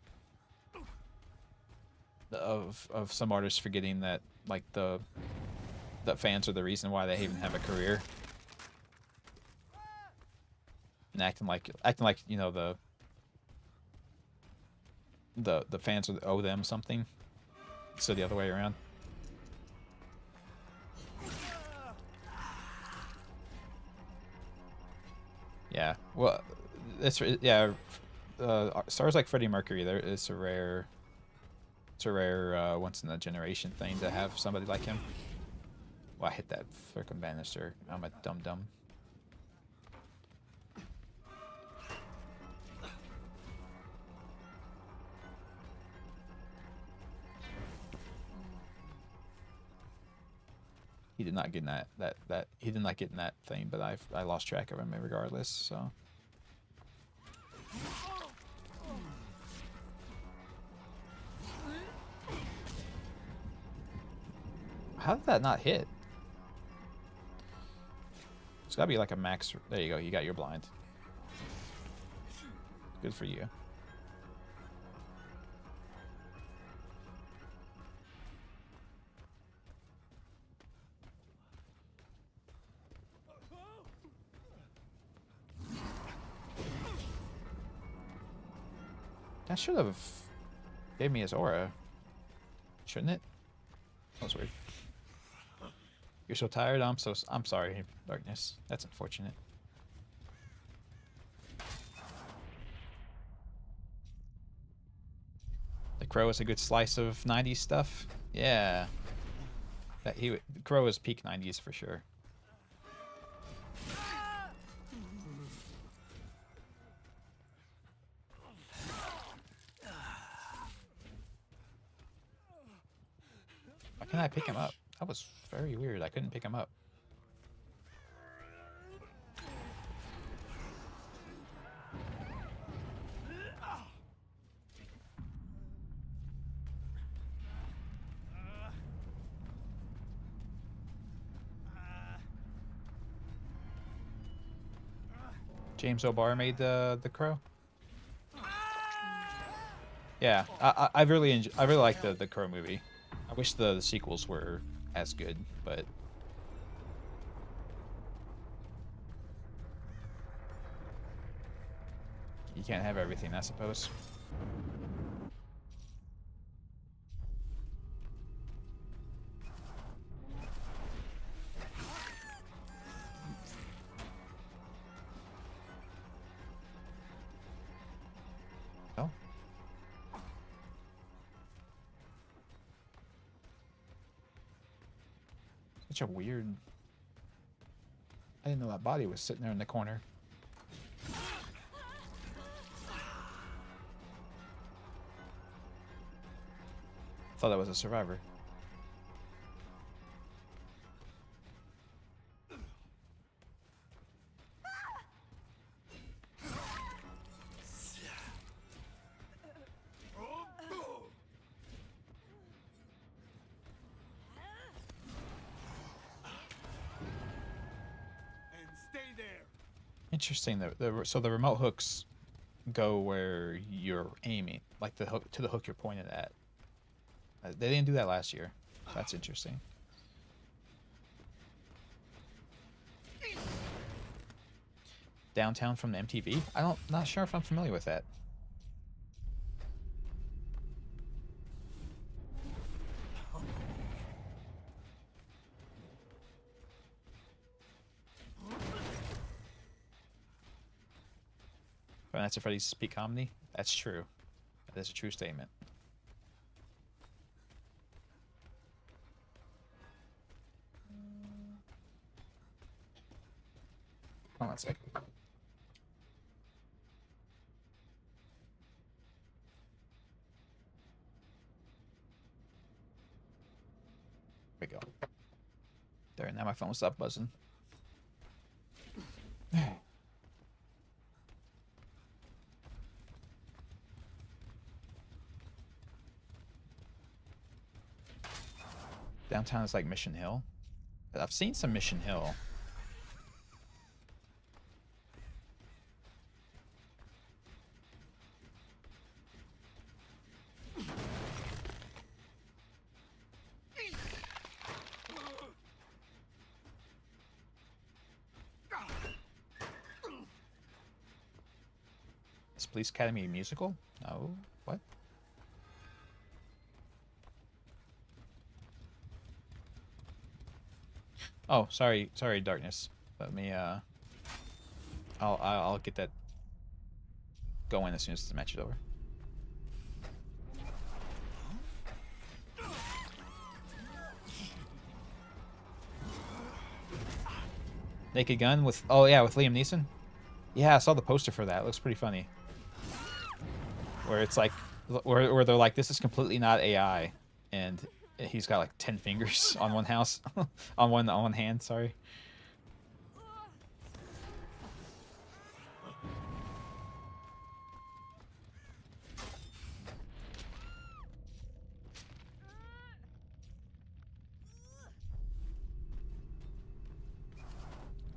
some artists forgetting that like the fans are the reason why they even have a career, and acting like you know the fans owe them something, so the other way around. Yeah, well, yeah. Stars like Freddie Mercury, it's a rare once in a generation thing to have somebody like him. Well, I hit that frickin' banister. I'm a dum-dum. he did not get in that he did not get in that thing, but I lost track of him regardless. So. How did that not hit? It's gotta be like a max. There you go. You got your blind. Good for you. That should have gave me his aura, shouldn't it? That was weird. You're so tired. I'm sorry, Darkness. That's unfortunate. The Crow is a good slice of 90s stuff. Yeah. Crow is peak 90s for sure. Why can't I pick him up? That was very weird. I couldn't pick him up. James O'Barr made the Crow. Yeah, I really like the Crow movie. I wish the sequels were as good, but you can't have everything, I suppose. Oh. Such a weird... I didn't know that body was sitting there in the corner. Thought that was a survivor. Interesting. So the remote hooks go where you're aiming, like the hook to the hook you're pointed at. They didn't do that last year. That's interesting. Downtown from the MTV? Not sure if I'm familiar with that. Five Nights at Freddy's peak comedy? That's true. That is a true statement. Hold on one sec. There we go. There, now my phone stopped buzzing. Downtown is like Mission Hill. I've seen some Mission Hill. Is Police Academy a musical? No. What? Oh, sorry, Darkness. Let me I'll get that going as soon as the match is over. Naked Gun with with Liam Neeson. Yeah, I saw the poster for that. It looks pretty funny. Where it's like where they're like, this is completely not AI, and He's got like 10 fingers on one house, on one hand. Sorry.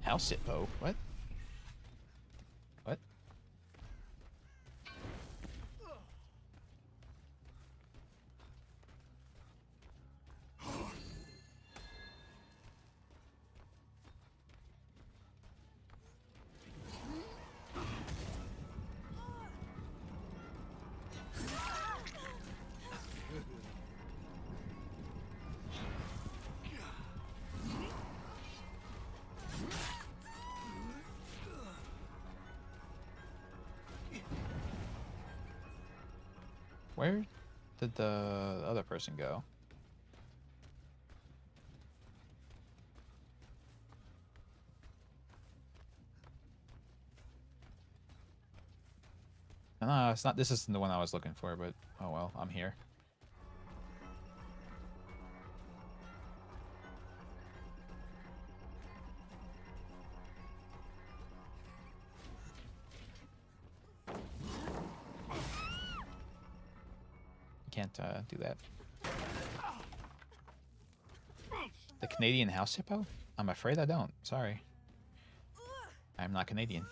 House Hippo? What? What? Where did the other person go? No, it's not. This isn't the one I was looking for, but oh well, I'm here. Can't do that. The Canadian house hippo? I'm afraid I don't. Sorry. I'm not Canadian.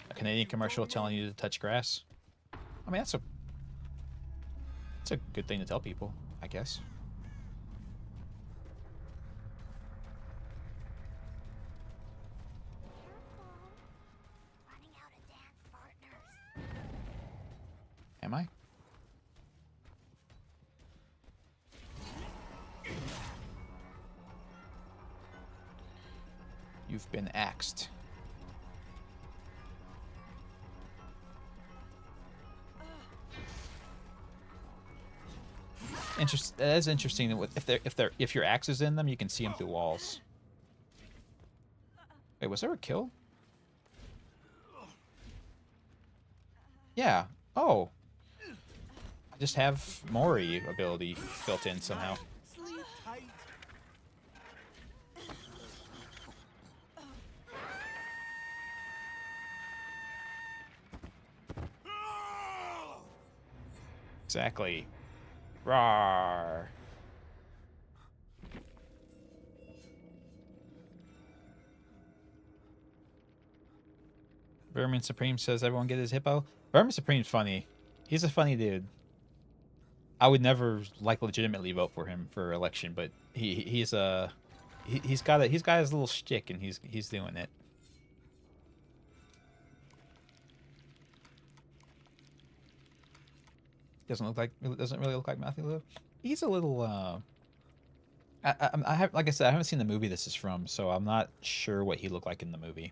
A Canadian commercial telling you to touch grass? I mean, that's a good thing to tell people, I guess. Am I? You've been axed. That is interesting. That if your axe is in them, you can see them through walls. Wait, was there a kill? Yeah. Oh. I just have Mori ability built in somehow. Exactly. Rawr. Vermin Supreme says everyone get his hippo. Vermin Supreme's funny. He's a funny dude. I would never like legitimately vote for him for election, but he's got his little shtick and he's doing it. Doesn't really look like Matthew Liv. He's a little I have, like I said, I haven't seen the movie this is from, so I'm not sure what he looked like in the movie.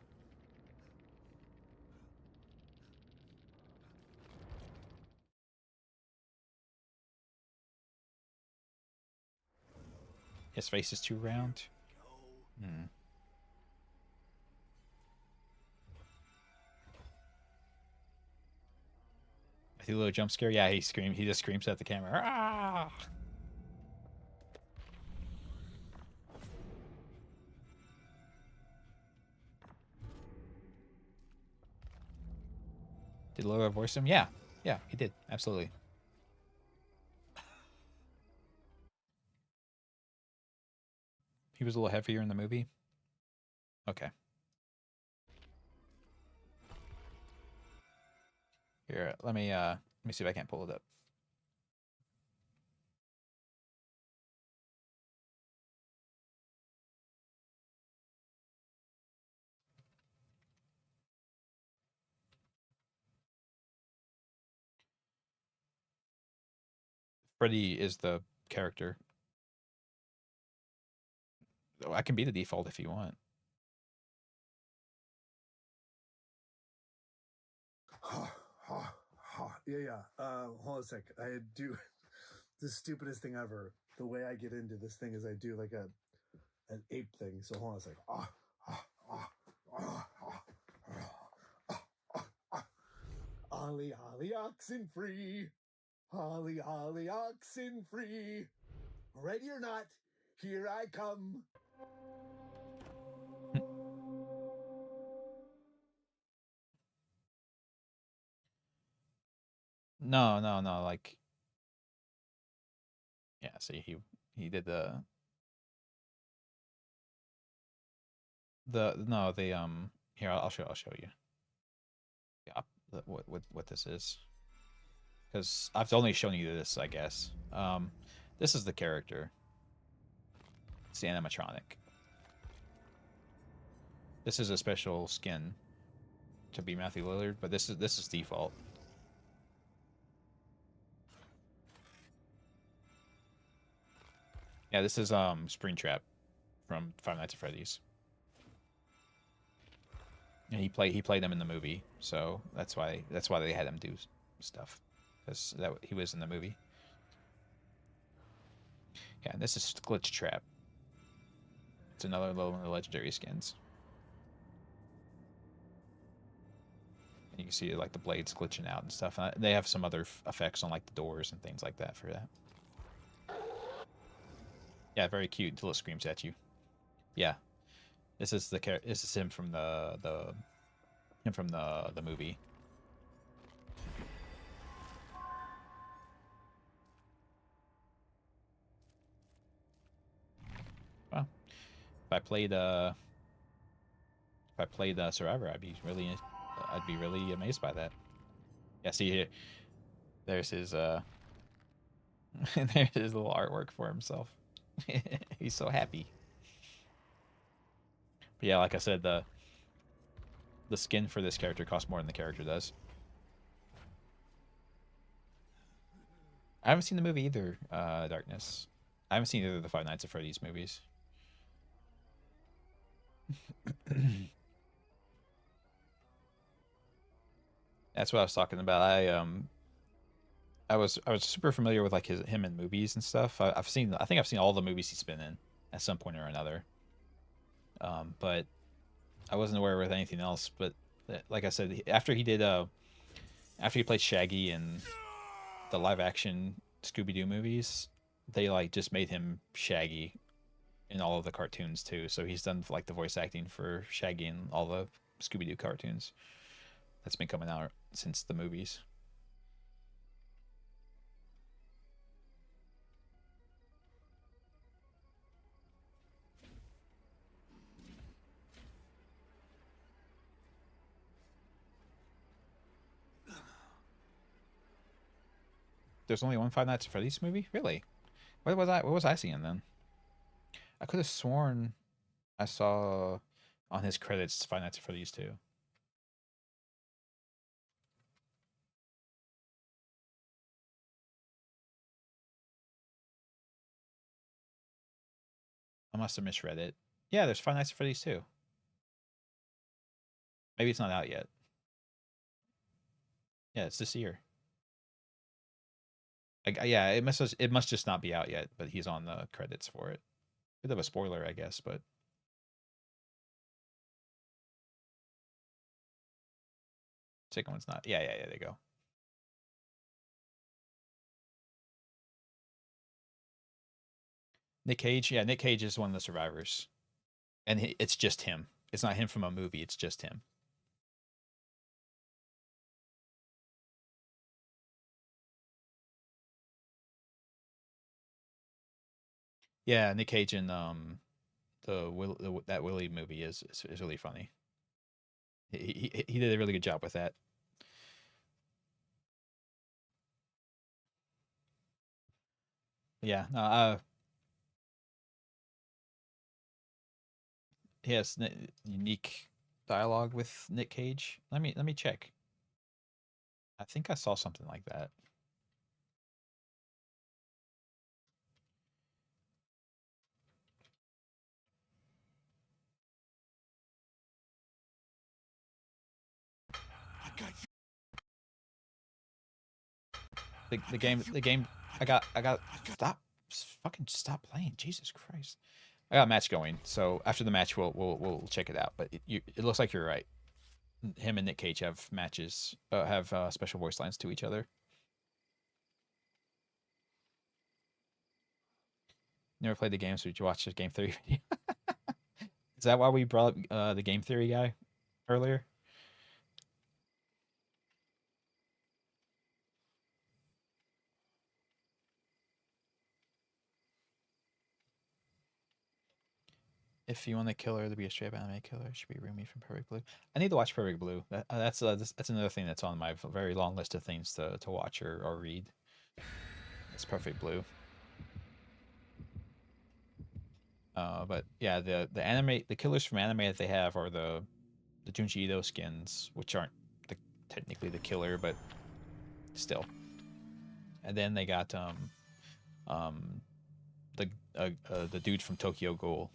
His face is too round. Hmm. I see a little jump scare. Yeah, he screams. He just screams at the camera. Ah! Did Lillard voice him? Yeah. Yeah, he did. Absolutely. He was a little heavier in the movie. Okay. Here, let me see if I can't pull it up. Freddy is the character. I can be the default if you want. Yeah. Hold on a sec. I do the stupidest thing ever. The way I get into this thing is I do like an ape thing. So hold on a sec. Holly, holly, oxen free. Holly, holly, oxen free. Ready or not, here I come. No, no, no. Like, yeah. See, he did the no the Here, I'll show you. Yeah, what this is, because I've only shown you this, I guess. This is the character. It's the animatronic. This is a special skin to be Matthew Lillard, but this is default. Yeah, this is Springtrap from Five Nights at Freddy's. And he played them in the movie, so that's why they had him do stuff, because he was in the movie. Yeah, and this is Glitch Trap. It's another one of the legendary skins. And you can see like the blades glitching out and stuff. And they have some other effects on like the doors and things like that for that. Yeah, very cute until it screams at you. Yeah, this is him from the movie. Well, if I played Survivor, I'd be really amazed by that. Yeah, see here, there's his there's his little artwork for himself. He's so happy. But yeah, like I said, the skin for this character costs more than the character does. I haven't seen the movie either, Darkness. I haven't seen either of the Five Nights at Freddy's movies. That's what I was talking about. I was super familiar with like him in movies and stuff. I think I've seen all the movies he's been in at some point or another. But I wasn't aware of anything else. But like I said, after he played Shaggy in the live action Scooby-Doo movies, they like just made him Shaggy in all of the cartoons too. So he's done like the voice acting for Shaggy in all the Scooby-Doo cartoons that's been coming out since the movies. There's only one Five Nights at Freddy's movie? Really? What was I seeing then? I could have sworn I saw on his credits Five Nights at Freddy's 2. I must have misread it. Yeah, there's Five Nights at Freddy's 2. Maybe it's not out yet. Yeah, it's this year. Yeah, it must just not be out yet, but he's on the credits for it. Bit of a spoiler, I guess, but second one's not. Yeah, there you go. Nick Cage, yeah, Nick Cage is one of the survivors, and it's just him. It's not him from a movie. It's just him. Yeah, Nick Cage in that Willie movie is really funny. He did a really good job with that. Yeah, he has unique dialogue with Nick Cage. Let me check. I think I saw something like that. The game. I got. Stop playing. Jesus Christ. I got a match going, so after the match we'll check it out. But it looks like you're right. him and Nick Cage have matches, have special voice lines to each other. Never played the game, so did you watch the game theory video? Is that why we brought up the game theory guy earlier? If you want a killer to be a straight up anime killer, it should be Rumi from Perfect Blue. I need to watch Perfect Blue. That's another thing that's on my very long list of things to watch or read. It's Perfect Blue. But yeah, the anime, the killers from anime that they have are the Junji Ito skins, which aren't technically the killer, but still. And then they got the dude from Tokyo Ghoul.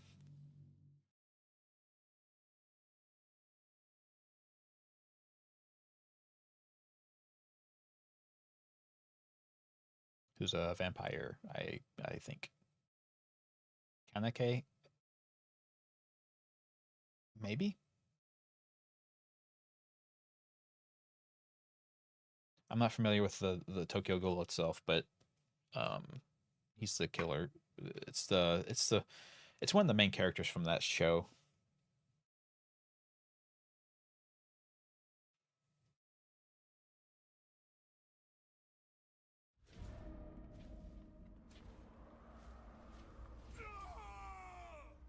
Who's a vampire, I think. Kanake? Maybe? I'm not familiar with the Tokyo Ghoul itself, but he's the killer. It's one of the main characters from that show.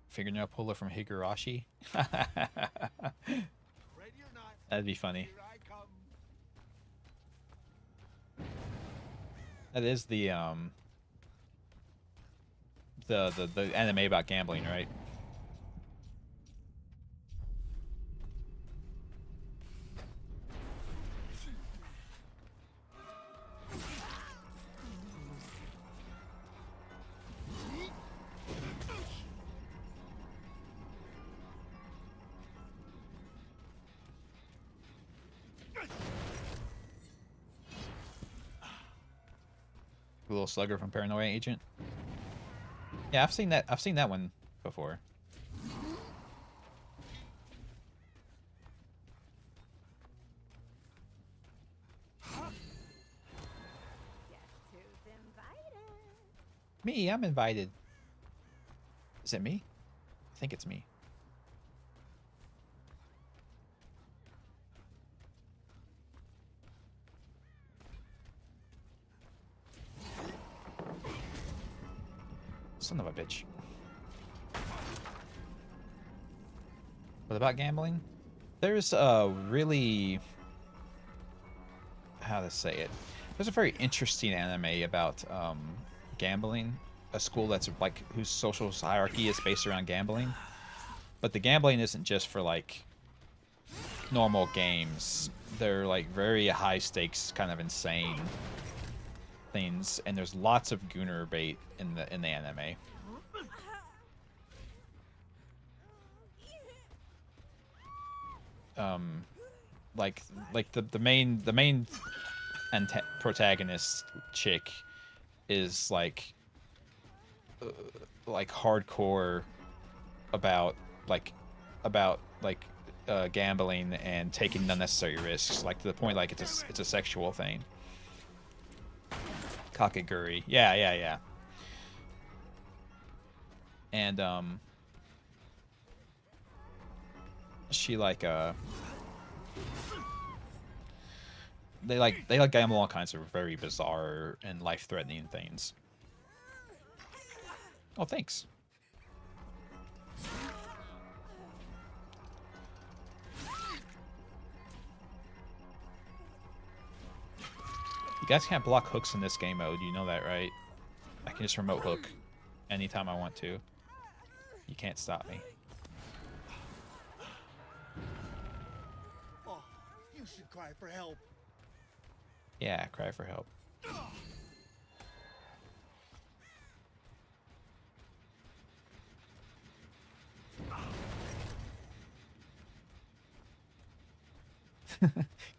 Fingernail puller from Higurashi. That'd be funny. That is the anime about gambling, right? Little slugger from Paranoia Agent. Yeah, I've seen that. I've seen that one before. Me, I'm invited. Is it me? I think it's me. Son of a bitch. What about gambling? There's a really... how to say it? There's a very interesting anime about gambling. A school that's like whose social hierarchy is based around gambling. But the gambling isn't just for like normal games. They're like very high stakes, kind of insane things, and there's lots of gooner bait in the anime. Like the main protagonist chick is like hardcore about gambling and taking unnecessary risks, like to the point like it's a sexual thing. Kakeguri. Yeah. And she like they gamble all kinds of very bizarre and life-threatening things. Oh, thanks. You guys can't block hooks in this game mode, you know that, right? I can just remote hook anytime I want to. You can't stop me. Oh, you should cry for help. Yeah, cry for help.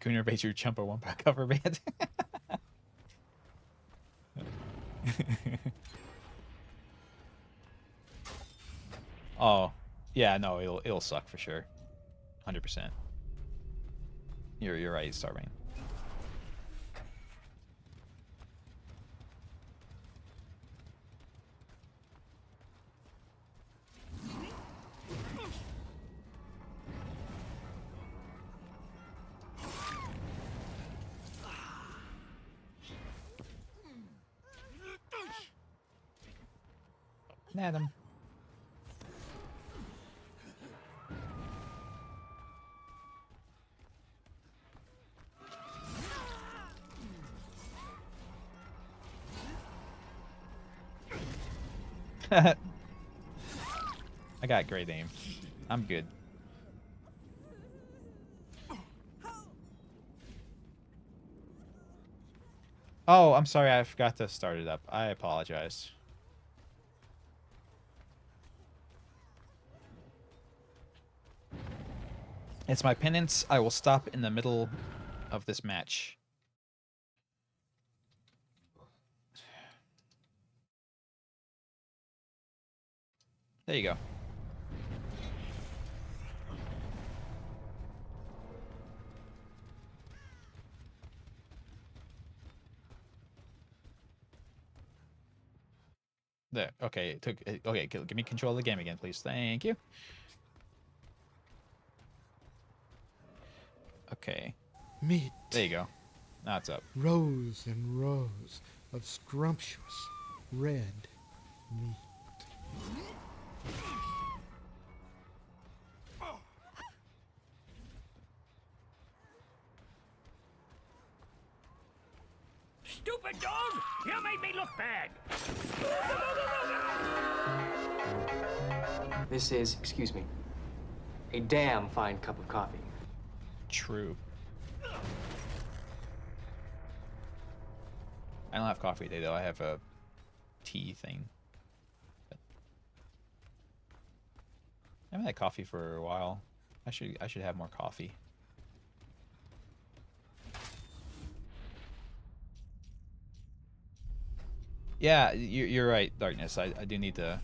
Gooner bait your chumpa wumpa cover band. Oh, yeah, no, it'll suck for sure. 100%. You're right, Starving. Adam. I got great aim. I'm good. Oh, I'm sorry. I forgot to start it up. I apologize. It's my penance. I will stop in the middle of this match. There you go. There. Okay. It took. Okay. Give me control of the game again, please. Thank you. Okay. Meat. There you go. Now it's up. Rows and rows of scrumptious red meat. Stupid dog! You made me look bad! This is, excuse me, a damn fine cup of coffee. True. I don't have coffee today though. I have a tea thing. But I haven't had coffee for a while. I should have more coffee. Yeah, you're right, Darkness. I do need to.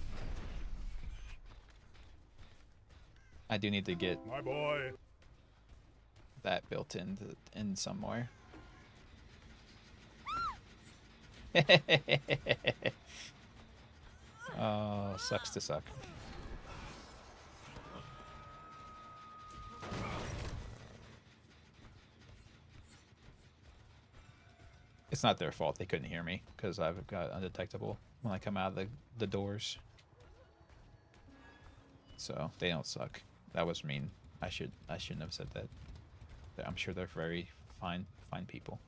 I do need to get My boy. that built in somewhere. Oh, sucks to suck. It's not their fault they couldn't hear me because I've got undetectable when I come out of the doors. So they don't suck. That was mean. I shouldn't have said that. I'm sure they're very fine people.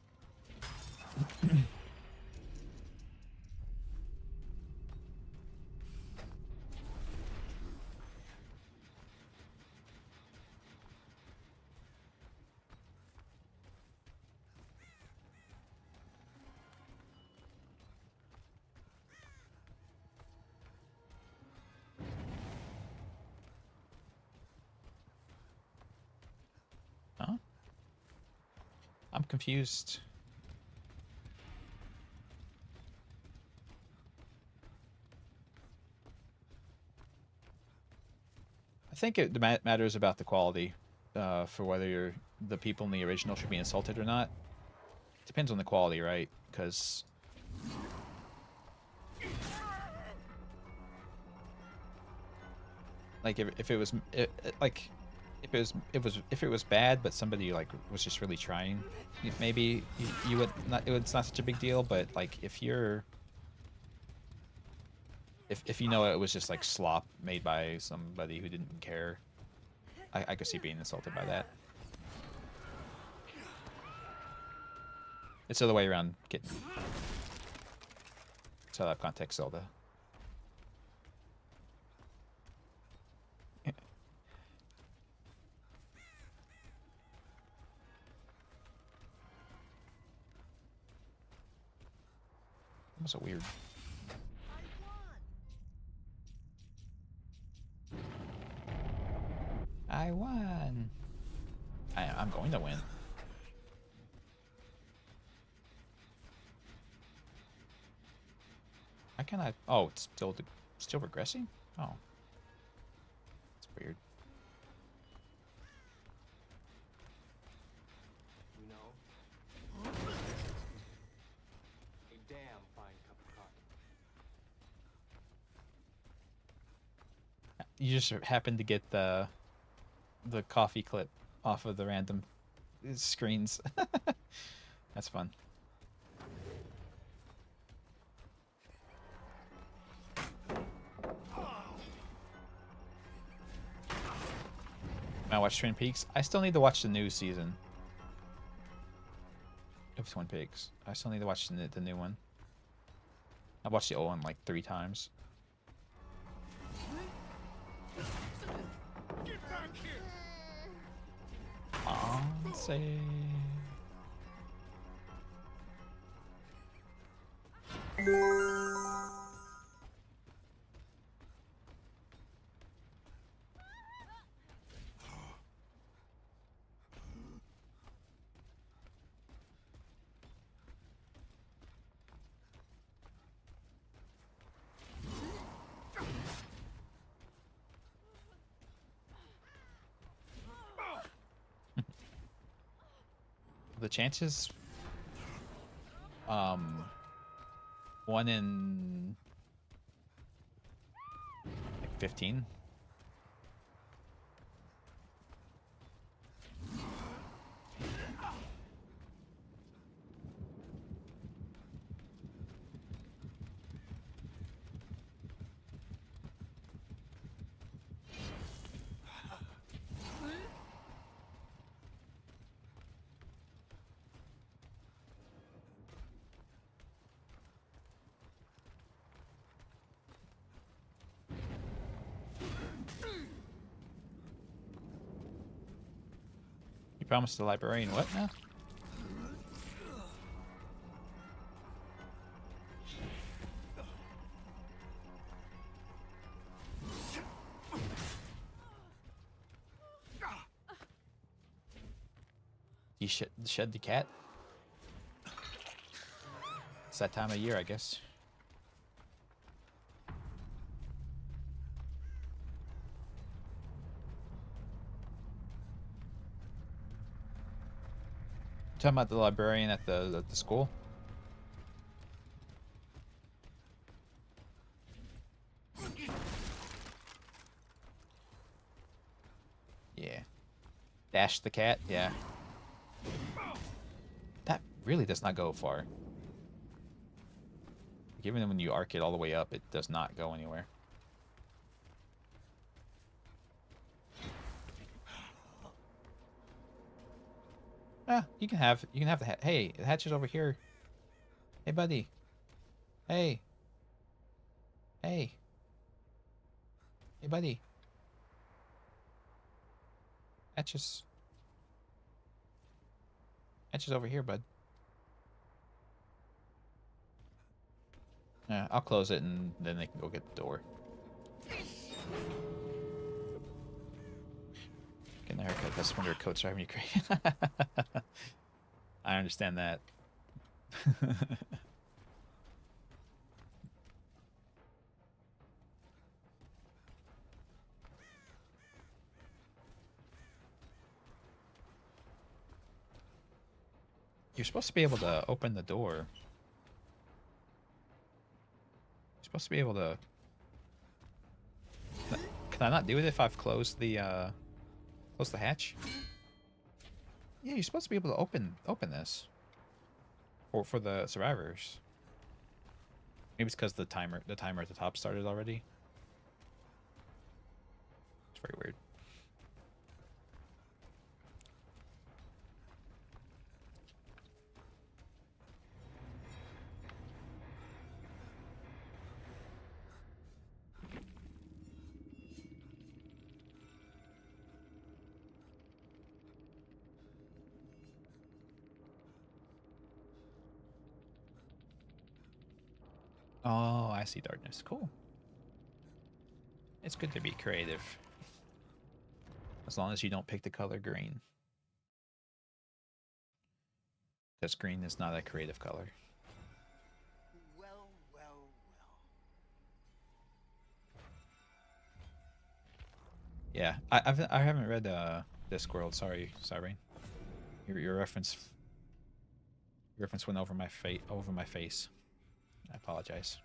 Huh? I'm confused. I think it matters about the quality for whether the people in the original should be insulted or not. Depends on the quality, right? Because like if it was like if it was bad, but somebody like was just really trying, maybe you would not. It's not such a big deal. But like if you know it was just like slop made by somebody who didn't care, I could see being insulted by that. It's the other way around. It's out of context, Zelda. That was so weird. I won. I'm going to win. Why can't I? Oh, it's still regressing? Oh. It's weird. you just happen to get the coffee clip off of the random screens. That's fun. I watched Twin Peaks. I still need to watch the new season of Twin Peaks. I still need to watch the new one. I watched the old one like 3 times. Say. The chances 1 in like 15. You promised the librarian what now? You shed the cat? It's that time of year, I guess. Talking about the librarian at the school? Yeah. Dash the cat? Yeah. That really does not go far. Even when you arc it all the way up, it does not go anywhere. Ah, you can have the hey, the hatch is over here. Hey, buddy. Hey. Hey. Hey, buddy. Hatch is over here, bud. Yeah, I'll close it and then they can go get the door. Getting a haircut. That's when your coat's driving you crazy. I understand that. You're supposed to be able to open the door. You're supposed to be able to... Can I not do it if I've closed the hatch? Yeah, you're supposed to be able to open this. For the survivors. Maybe it's because the timer at the top started already. It's very weird. Oh, I see darkness. Cool. It's good to be creative. As long as you don't pick the color green. Because green is not a creative color. Well, well, well. Yeah, I haven't read Discworld. Sorry, Rain. Your reference went over my face. I apologize.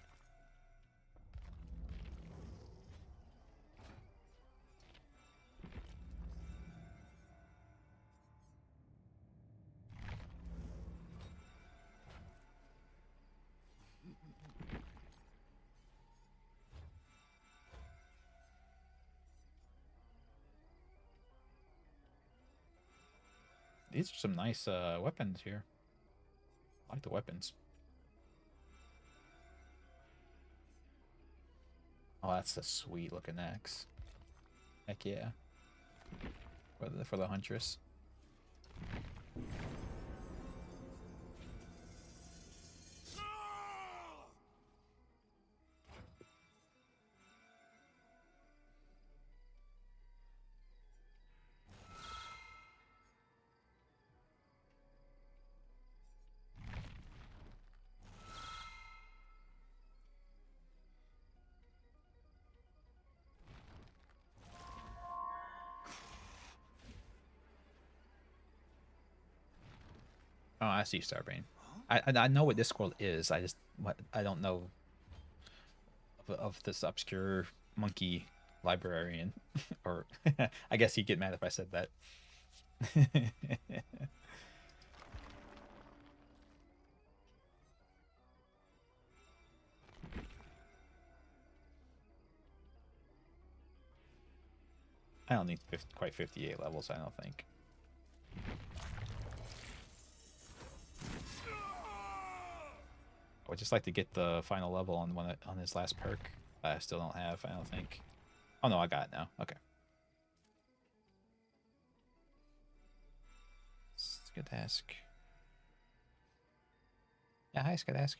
These are some nice weapons here. I like the weapons. Oh, that's a sweet looking axe. Heck yeah. For the huntress. Oh, I see Starbane. I know what Discord is. I don't know of this obscure monkey librarian, or I guess he'd get mad if I said that. I don't need quite 58 levels. I don't think. I would just like to get the final level on on his last perk. I still don't have. I don't think. Oh no, I got it now. Okay. Skadask. Yeah, hi Skadask.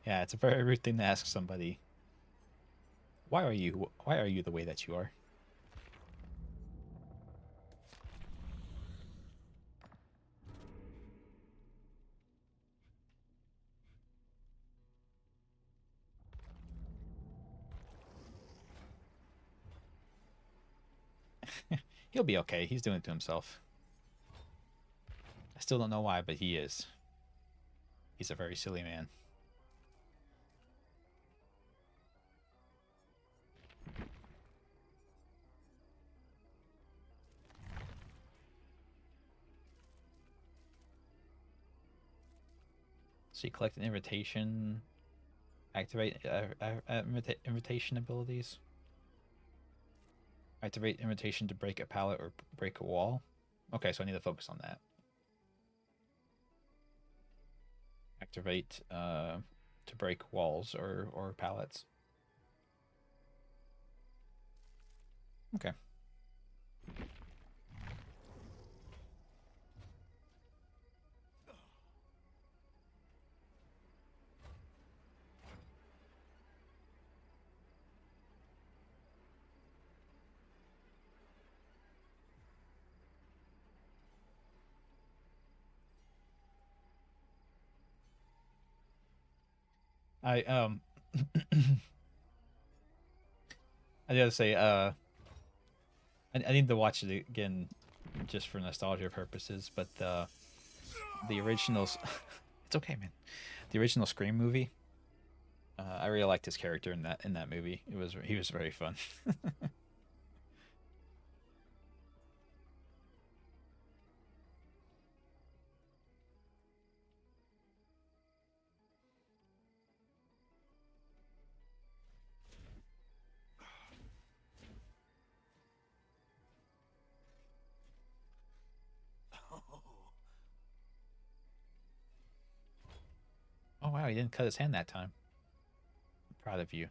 Yeah, it's a very rude thing to ask somebody. Why are you the way that you are? He'll be okay. He's doing it to himself. I still don't know why, but he is. He's a very silly man. So you collect an invitation, activate invitation abilities. Activate invitation to break a pallet or break a wall. Okay, so I need to focus on that. Activate to break walls or pallets. Okay. I I gotta say, I need to watch it again just for nostalgia purposes, but the originals it's okay, man. The original Scream movie, I really liked his character in that movie. He was very fun. Oh wow, he didn't cut his hand that time. I'm proud of you.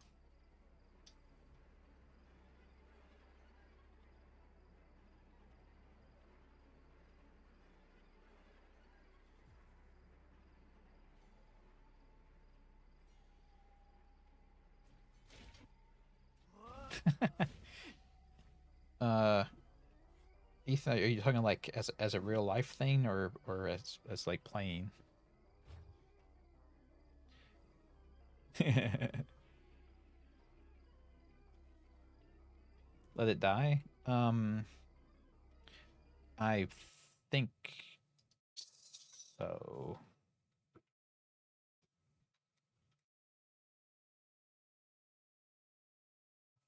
uh Ethan, are you talking like as a real life thing or as like playing? Let it die? I think so.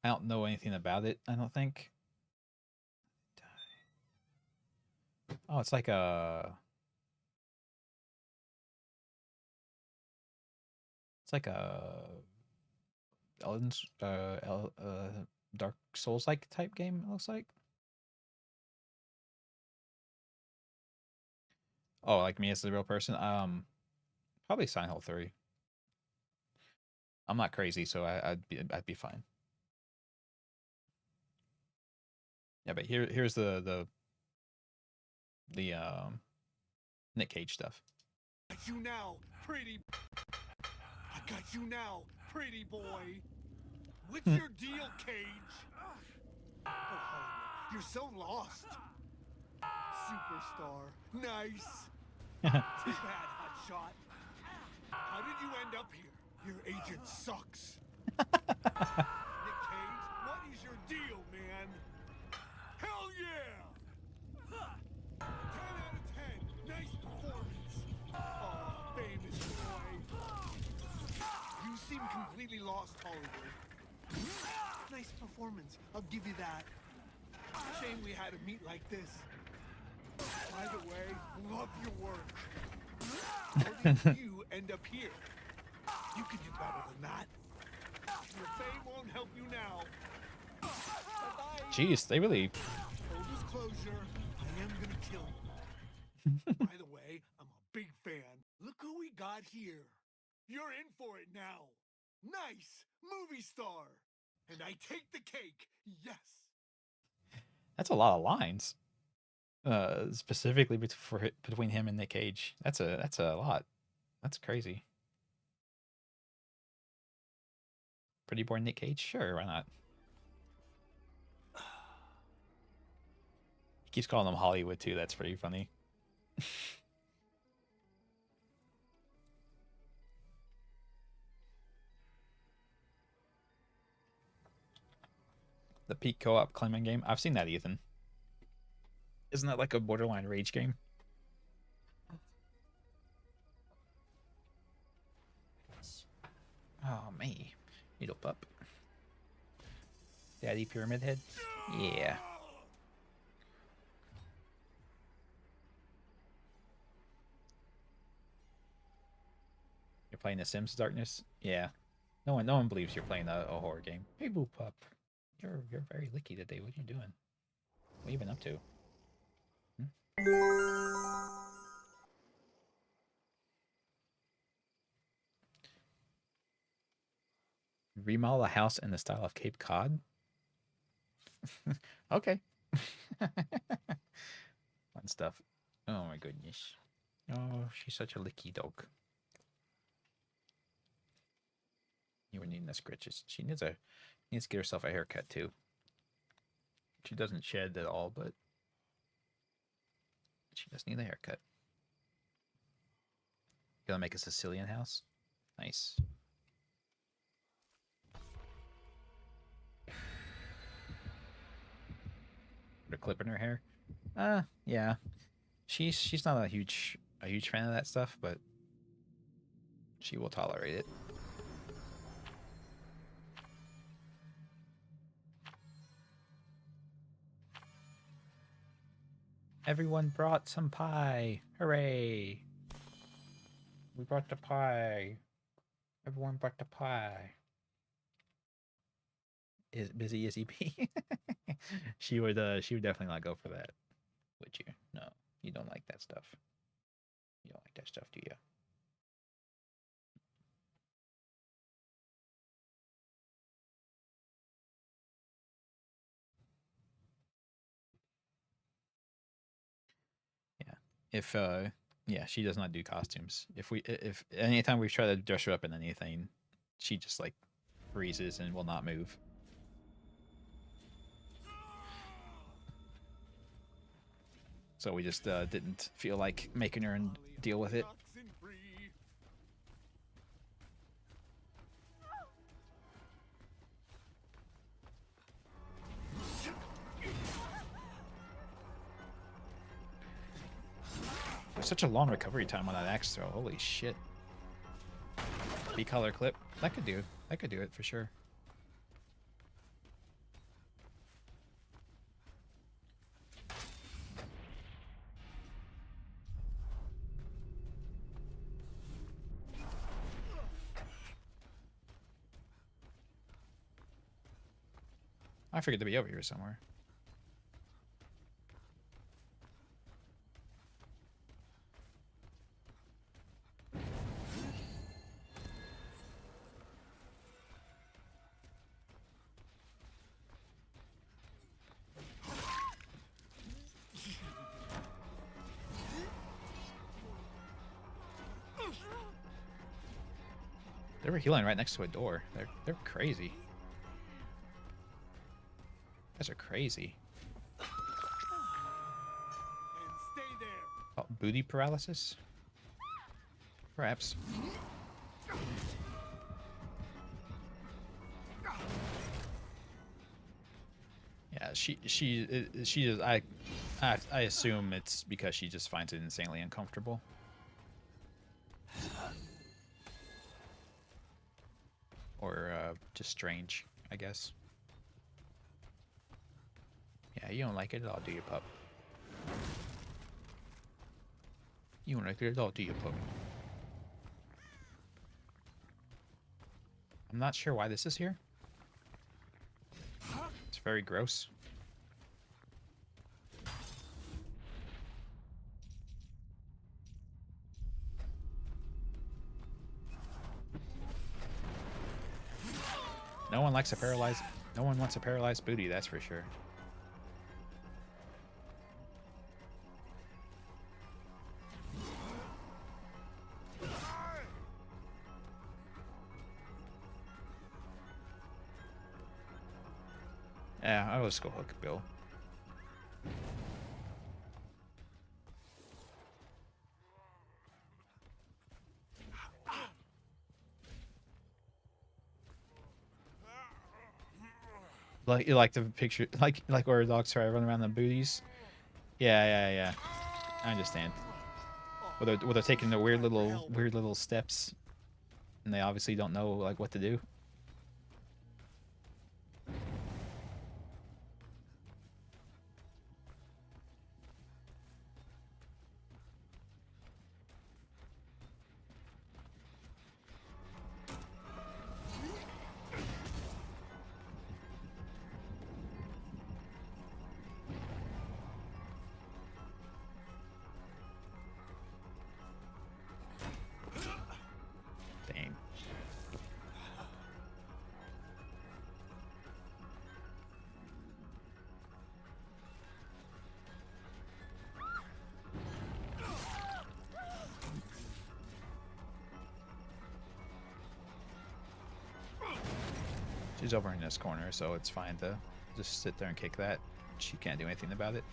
I don't know anything about it, I don't think. Oh, it's like a It's like a Dark Souls like type game. It looks like. Oh, like me as the real person. Probably Silent Hill 3. I'm not crazy, so I'd be fine. Yeah, but here's the Nick Cage stuff. Got you now, pretty. I got you now, pretty boy. What's your deal, Cage? Oh, Hollywood, you're so lost. Superstar, nice. Too bad, hotshot. How did you end up here? Your agent sucks. Nick Cage, what is your deal, man? Hell yeah! 10 out of 10. Nice performance. Oh, famous boy. You seem completely lost, Hollywood. Nice performance. I'll give you that. Shame we had to meet like this. By the way, love your work. How did you end up here? You can do better than that. Your fame won't help you now. Bye-bye. Jeez, they really. Full disclosure, I am gonna kill you. By the way, I'm a big fan. Look who we got here. You're in for it now. Nice movie star. And I take the cake. Yes. That's a lot of lines. Specifically between him and Nick Cage. That's a lot. That's crazy. Pretty boy Nick Cage? Sure, why not? He keeps calling him Hollywood too. That's pretty funny. The peak co-op climbing game. I've seen that, Ethan. Isn't that like a borderline rage game? Oh, me. Needle pup. Daddy Pyramid Head? Yeah. You're playing The Sims Darkness? Yeah. No one believes you're playing a horror game. Hey, Boo Pup. You're very licky today. What are you doing? What have you been up to? Remodel a house in the style of Cape Cod? Okay. Fun stuff. Oh my goodness. Oh, she's such a licky dog. You were needing the scritches. She needs to get herself a haircut too. She doesn't shed at all, but she does need a haircut. Gonna make a Sicilian house? Nice. Put a clip in her hair? Yeah. She's not a huge fan of that stuff, but she will tolerate it. Everyone brought some pie. Hooray. We brought the pie. Everyone brought the pie. Is busy as EP? She would definitely not go for that. Would you? No, you don't like that stuff. You don't like that stuff, do you? If yeah, she does not do costumes. If anytime we try to dress her up in anything, she just like freezes and will not move. So we just didn't feel like making her and deal with it. There's such a long recovery time on that axe throw. Holy shit. B-color clip. That could do it for sure. I figured to be over here somewhere. They were healing right next to a door. They're crazy. Guys are crazy. And stay there. Oh, booty paralysis? Perhaps. Yeah, she is. I assume it's because she just finds it insanely uncomfortable. Or just strange, I guess. Yeah, you don't like it, I'll do your pup. You don't like it, I'll do your pup. I'm not sure why this is here. It's very gross. No one likes a paralyzed. No one wants a paralyzed booty, that's for sure. Yeah, I was go hook Bill. Like you like the picture, like where dogs try to run around the booties. Yeah. I understand. Where they're taking the weird little steps, and they obviously don't know like what to do. Dang. She's over in this corner, so it's fine to just sit there and kick that. She can't do anything about it.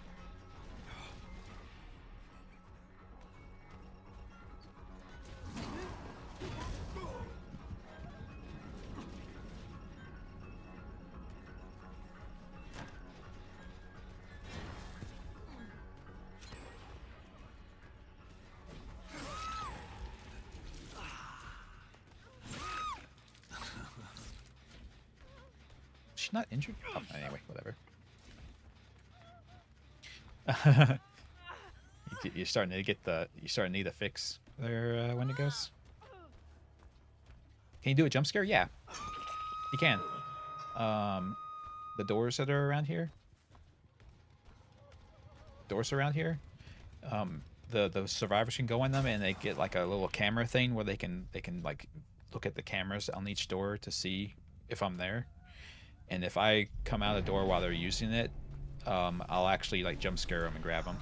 She's not injured? Oh, anyway, whatever. You're starting to get the. You're starting to need a fix there, Wendigos. Can you do a jump scare? Yeah, you can. The doors that are around here. Doors around here. The survivors can go in them, and they get like a little camera thing where they can like look at the cameras on each door to see if I'm there. And if I come out of the door while they're using it, I'll actually like jump scare them and grab them.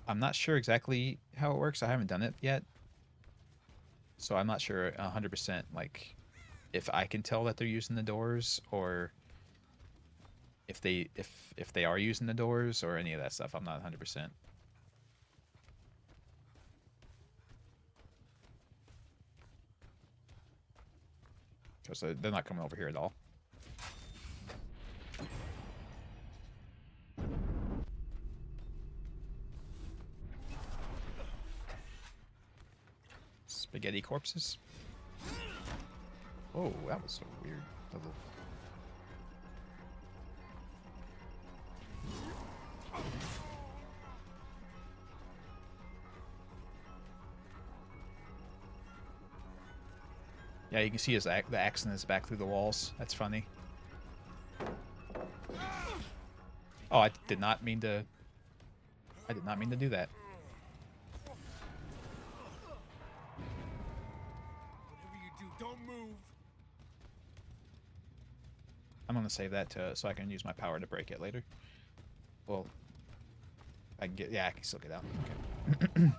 I'm not sure exactly how it works. I haven't done it yet, so I'm not sure 100% like if I can tell that they're using the doors or if they are using the doors or any of that stuff. I'm not 100%. Because they're not coming over here at all. Spaghetti corpses. Oh, that was a weird little. Yeah, you can see his the axe in his back through the walls. That's funny. Oh, I did not mean to. I did not mean to do that. Whatever you do, don't move. I'm gonna save that so I can use my power to break it later. Well, I can get. Yeah, I can still get out. Okay.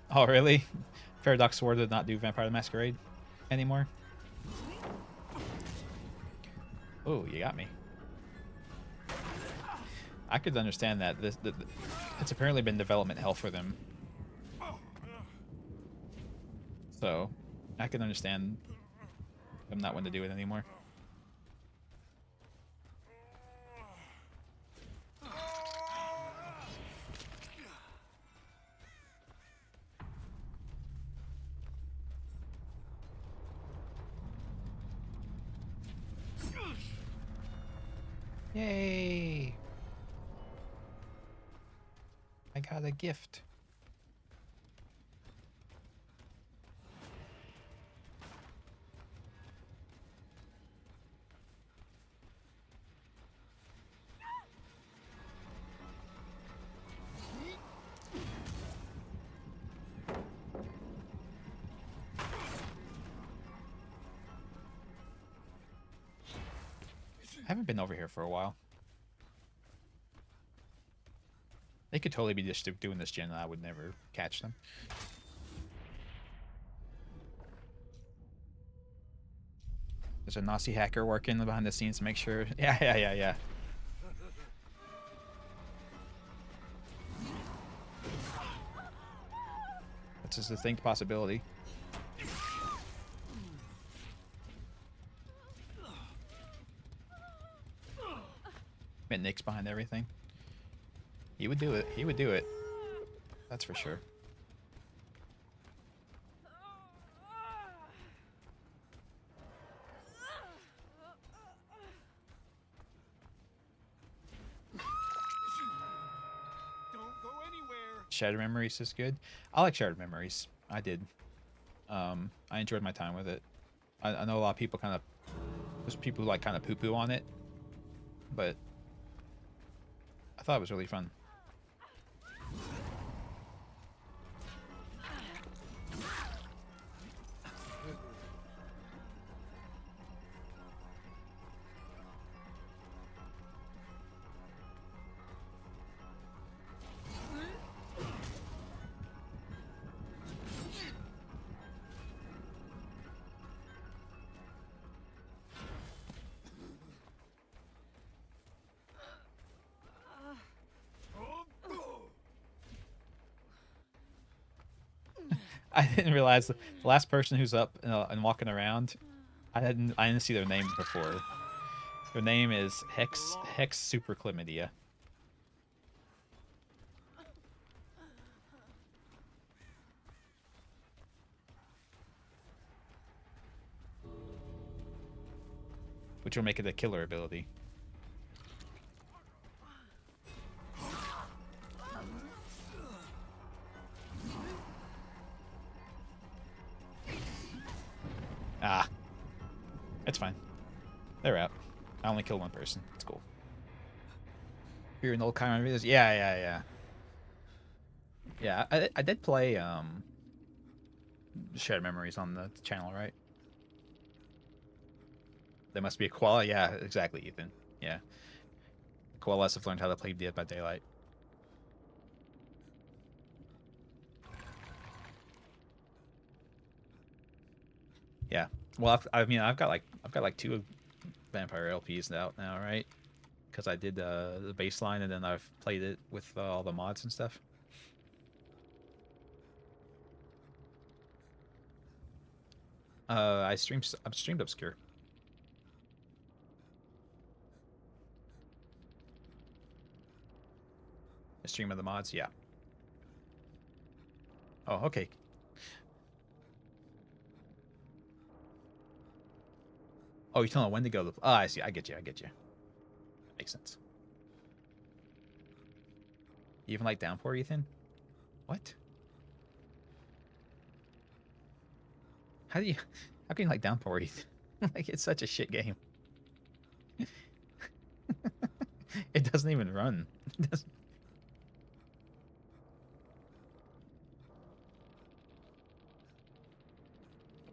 Oh, really? Paradox Sword did not do Vampire the Masquerade anymore? Oh, you got me. I could understand that. It's apparently been development hell for them. So, I can understand them not wanting to do it anymore. Yay! I got a gift. I haven't been over here for a while. They could totally be just doing this gen and I would never catch them. There's a Nazi hacker working behind the scenes to make sure. Yeah. That's just a distinct possibility. And Nick's behind everything. He would do it. He would do it. That's for sure. Don't go anywhere. Shattered Memories is good. I like Shattered Memories. I did. I enjoyed my time with it. I know a lot of people kind of... There's people who like kind of poo-poo on it. But... I thought it was really fun. I didn't realize the last person who's up and walking around. I didn't see their name before. Their name is Hex Superchlamydia. Which will make it a killer ability. Ah. It's fine. They're out. I only killed one person. It's cool. You're in old Chiron videos? Yeah. Yeah, I did play Shattered Memories on the channel, right? There must be a koala. Yeah, exactly, Ethan. Yeah. Koalas have learned how to play Dead by Daylight. Yeah. Well, I've got like 2 Vampire LPs out now, right? Because I did the baseline and then I've played it with all the mods and stuff. I've streamed Obscure. Stream of the mods, yeah. Oh, okay. Oh, you're telling when to go. Oh, I see. I get you. I get you. Makes sense. You even like Downpour, Ethan? What? How can you like Downpour, Ethan? Like, it's such a shit game. It doesn't even run. It doesn't.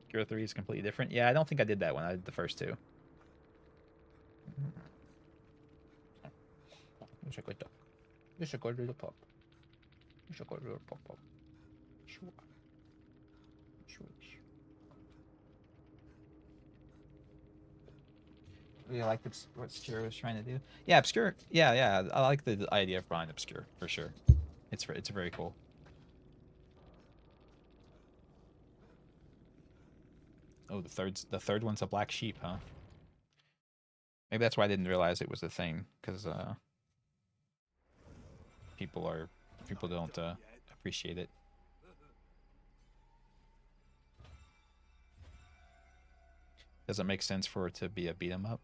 Hero 3 is completely different. Yeah, I don't think I did that one. I did the first two. It's a good dog. It's a good little pup. It's a good little pup. Sure. Sure. You like what Obscure was trying to do? Yeah, Obscure. Yeah. I like the idea of behind Obscure for sure. It's very cool. Oh, the third one's a black sheep, huh? Maybe that's why I didn't realize it was a thing, because people don't appreciate it. Does it make sense for it to be a beat 'em up?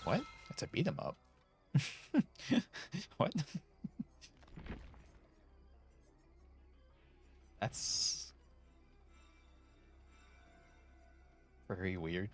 What? It's a beat 'em up. What? That's very weird.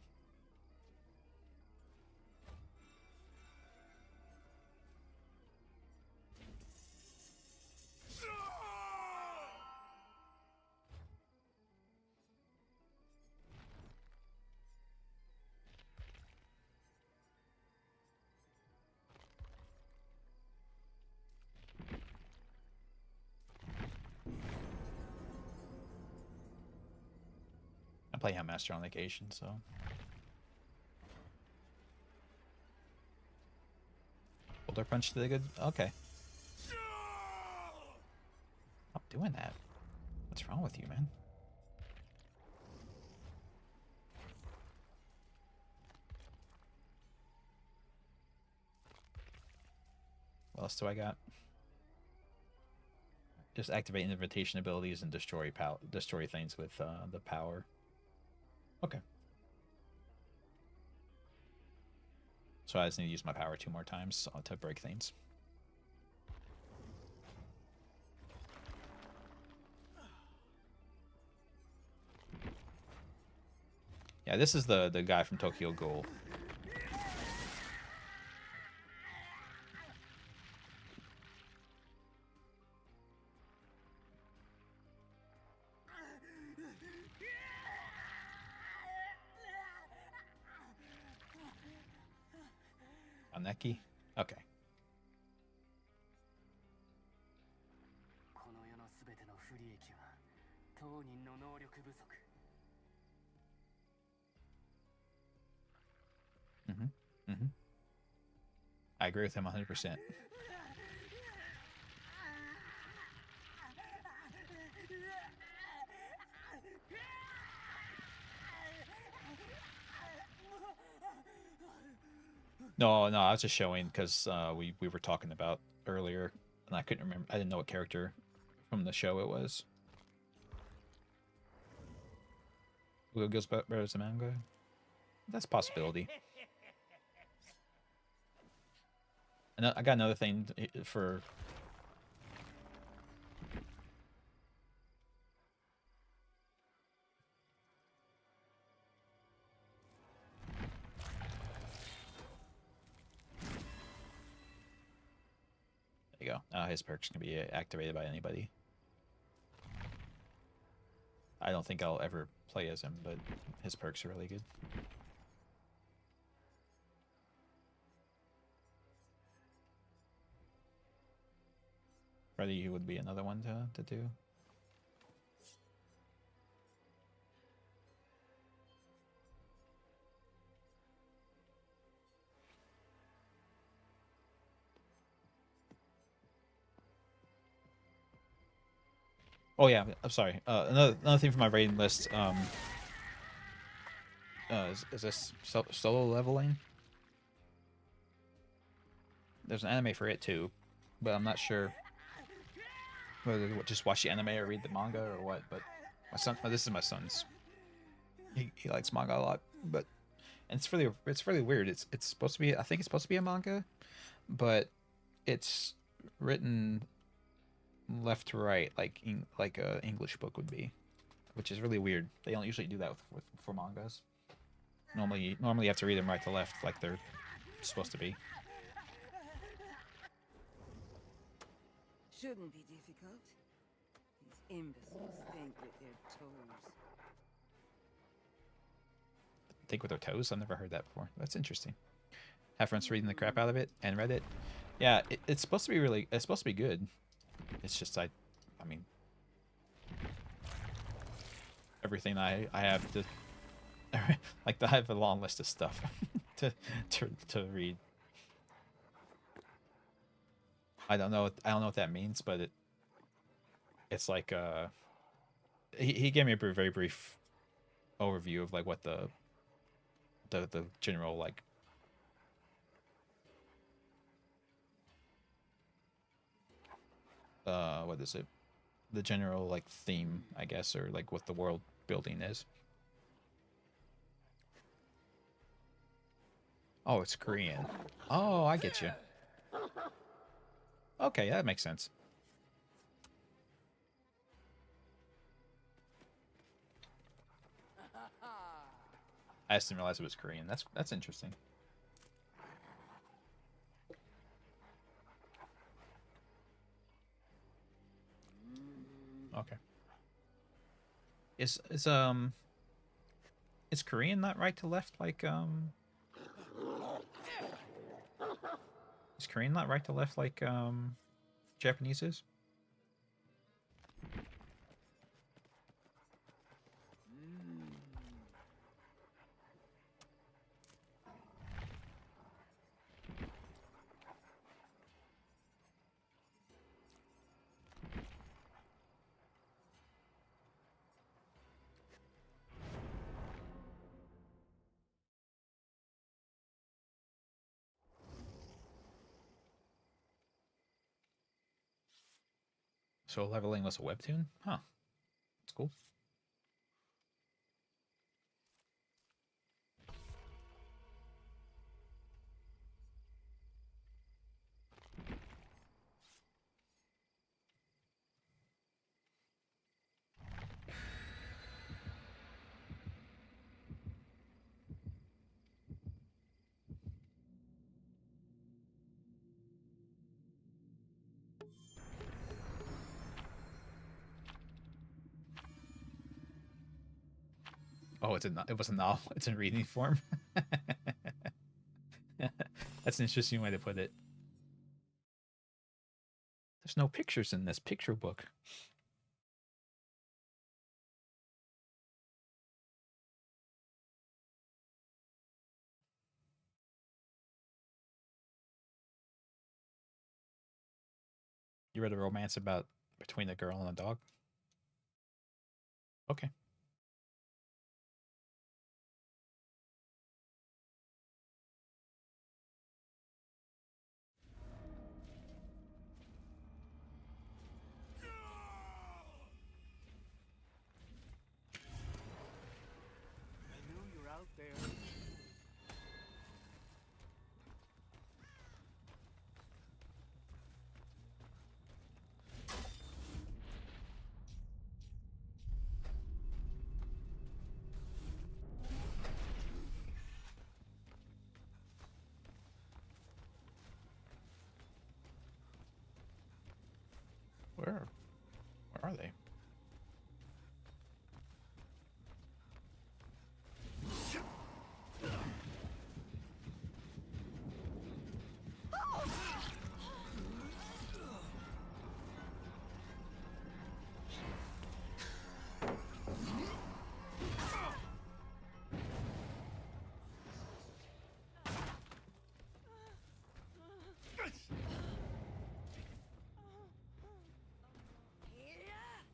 I play Handmaster on occasion, so. Boulder punch to the good. Okay. Stop doing that. What's wrong with you, man? What else do I got? Just activate invitation abilities and destroy things with the power. Okay. So I just need to use my power 2 more times to break things. Yeah, this is the guy from Tokyo Ghoul. Kaneki? Okay. I agree with him 100%. No, I was just showing because we were talking about earlier, and I couldn't remember. I didn't know what character from the show it was. Will goes better as a manga? That's a possibility. And I got another thing for. There you go. His perks can be activated by anybody. I don't think I'll ever play as him, but his perks are really good. Freddy would be another one to do. Oh yeah, I'm sorry. Another thing for my rating list. Is this solo leveling? There's an anime for it too. but I'm not sure whether to just watch the anime or read the manga or what. But my son, this is my son's. He likes manga a lot, but and it's really weird. It's supposed to be, I think it's supposed to be a manga, but it's written left to right like a English book would be, which is really weird. They don't usually do that for mangas. Normally you have to read them right to left like they're supposed to be. Shouldn't be difficult. These imbeciles think with their toes. Think with their toes? I've never heard that before. That's interesting. Have friends reading the crap out of it and read it. Yeah, it's supposed to be it's supposed to be good. It's just I mean, everything I have to like I have a long list of stuff to read. I don't know what that means, but it's like he gave me a very brief overview of like what the general like what is it? The general like theme, I guess, or like what the world building is. Oh, it's Korean. Oh, I get you. Okay, that makes sense. I just didn't realize it was Korean. That's interesting. Okay. Is Korean not right to left like is Korean not right to left like Japanese is? So leveling was a webtoon? Huh. That's cool. Oh, it was a novel. It's in reading form. That's an interesting way to put it. There's no pictures in this picture book. You read a romance between a girl and a dog? Okay. I knew you were out there. Where are they?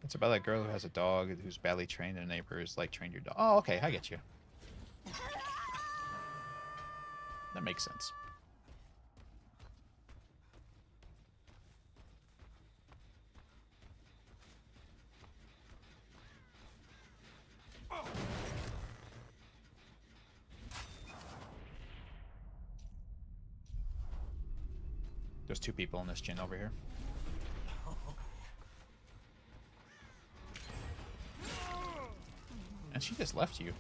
It's about that girl who has a dog who's badly trained and the neighbor is like, train your dog. Oh, okay, I get you. That makes sense. There's two people in this gym over here. And she just left you.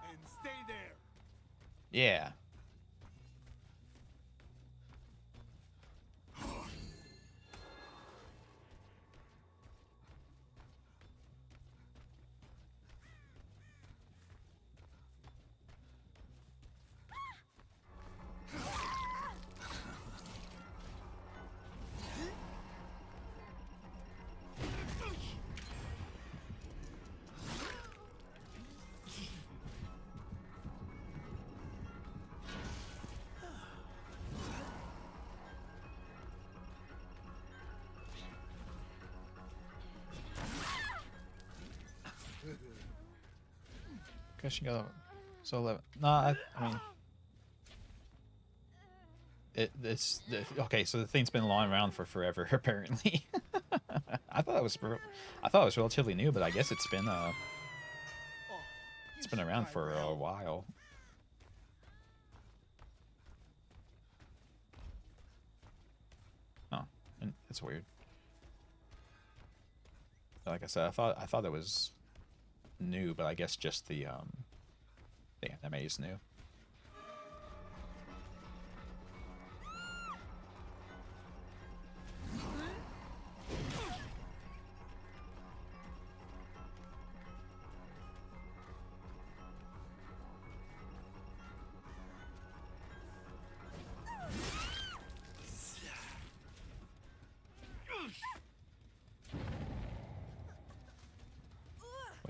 And stay there. Yeah. Guess she got so 11. No, I mean, it's okay. So the thing's been lying around for forever, apparently. I thought it was relatively new, but I guess it's been around for a while. Oh, and it's weird. Like I said, I thought it was new, but I guess just the anime is new.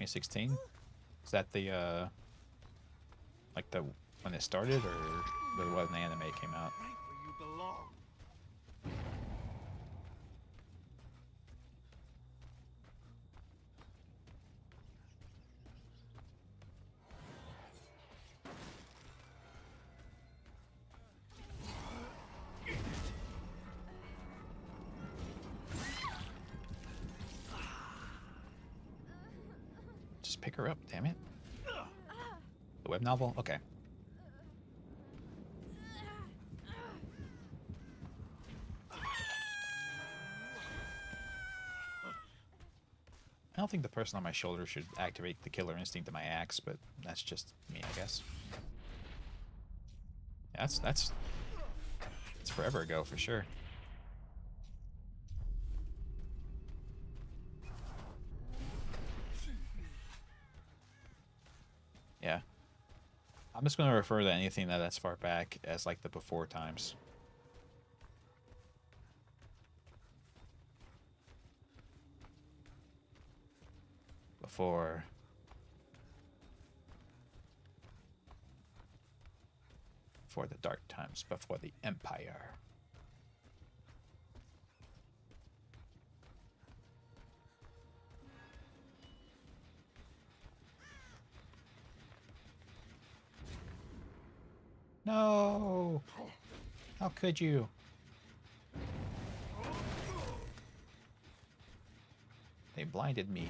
$2016? Is that the like the when it started, or when the anime came out? Right where you belong. Just pick her up, damn it. The web novel? Okay. I don't think the person on my shoulder should activate the killer instinct of my axe, but that's just me, I guess. Yeah, that's forever ago for sure. Yeah. I'm just going to refer to anything that's far back as like the before times. Before the dark times, before the Empire. No! How could you? They blinded me.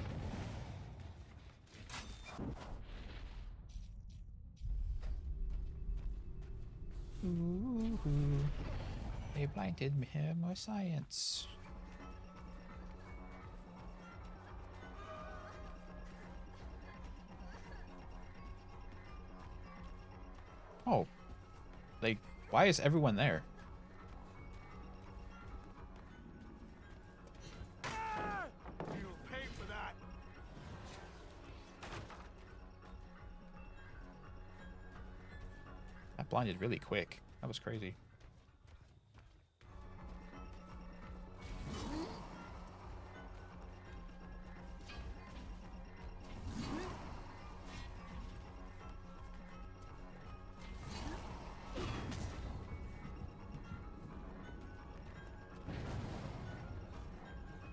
Ooh, they blinded me. More science. Oh. Like, why is everyone there? You'll pay for that. That blinded really quick. That was crazy.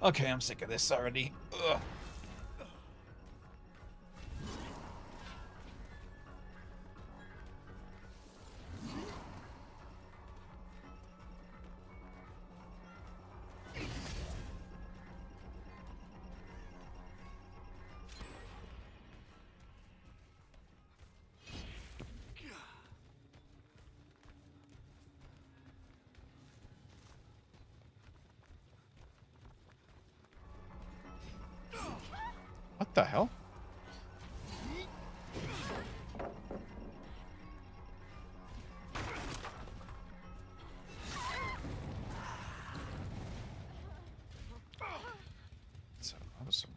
Okay, I'm sick of this already. Ugh. The hell? So that was some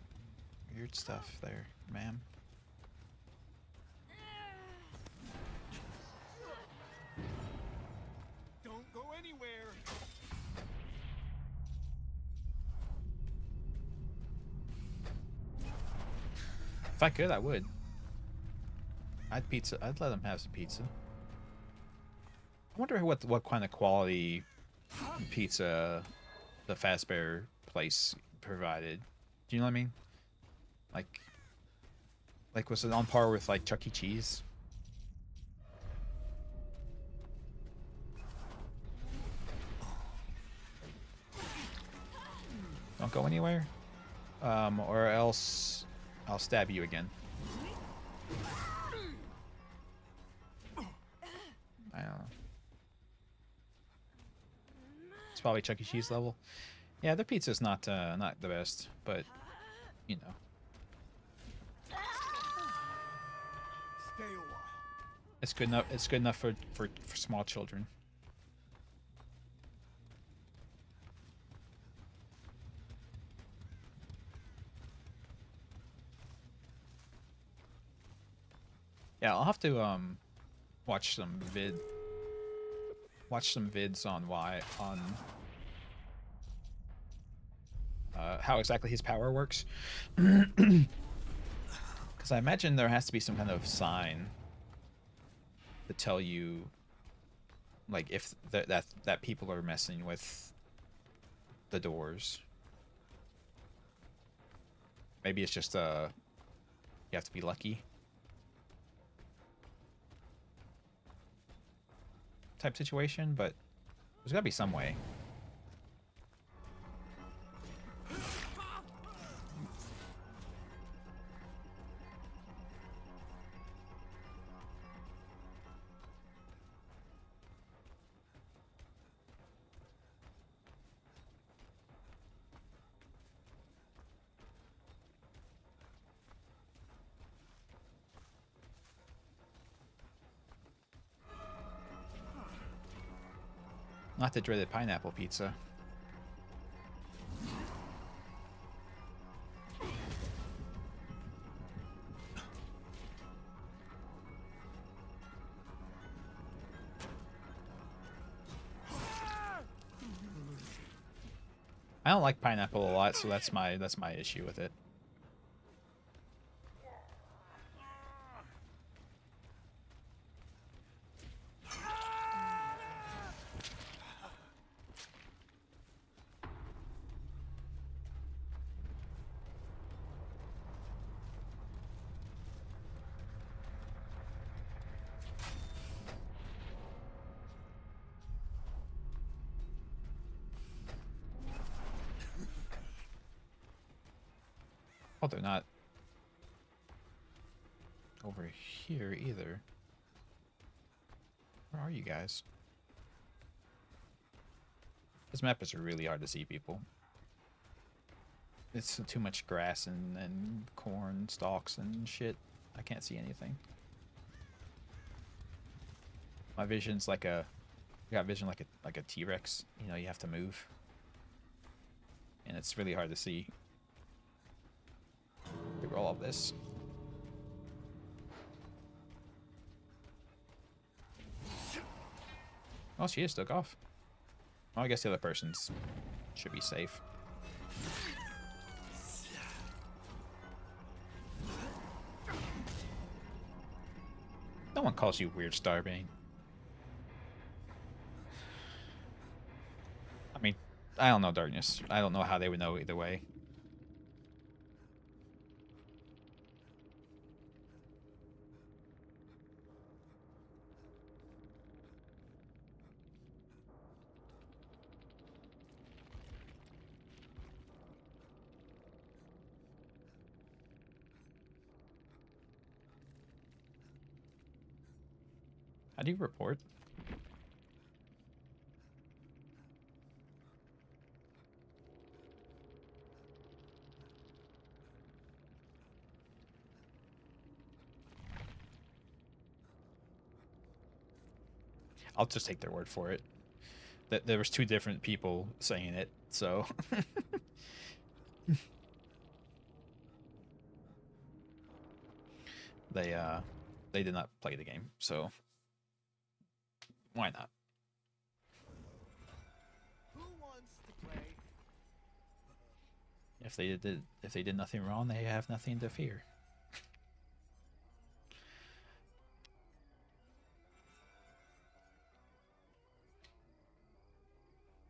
weird stuff there, ma'am. Don't go anywhere. If I could, I would. I'd let them have some pizza. I wonder what kind of quality pizza the Fazbear place provided. Do you know what I mean? Like was it on par with like Chuck E. Cheese? Don't go anywhere, or else I'll stab you again. I don't know. It's probably Chuck E. Cheese level. Yeah, their pizza's not the best, but you know. Stay a while. It's good enough. It's good enough for small children. Yeah, I'll have to watch some vids on how exactly his power works. Because I imagine there has to be some kind of sign to tell you, like, if that people are messing with the doors. Maybe it's just you have to be lucky type situation, but there's gotta be some way. Not the dreaded pineapple pizza. I don't like pineapple a lot, so that's my issue with it. Oh, they're not over here either. Where are you guys? This map is really hard to see, people. It's too much grass and corn stalks and shit. I can't see anything. My vision's like I got vision like a T-Rex. You know, you have to move. And it's really hard to see. Roll all of this. Oh, she is took off. Oh, I guess the other person's should be safe. No one calls you Weird Starbane. I mean, I don't know Darkness. I don't know how they would know either way. How do you report? I'll just take their word for it. That there was 2 different people saying it, so they did not play the game, so why not? Who wants to play? If they did nothing wrong, they have nothing to fear.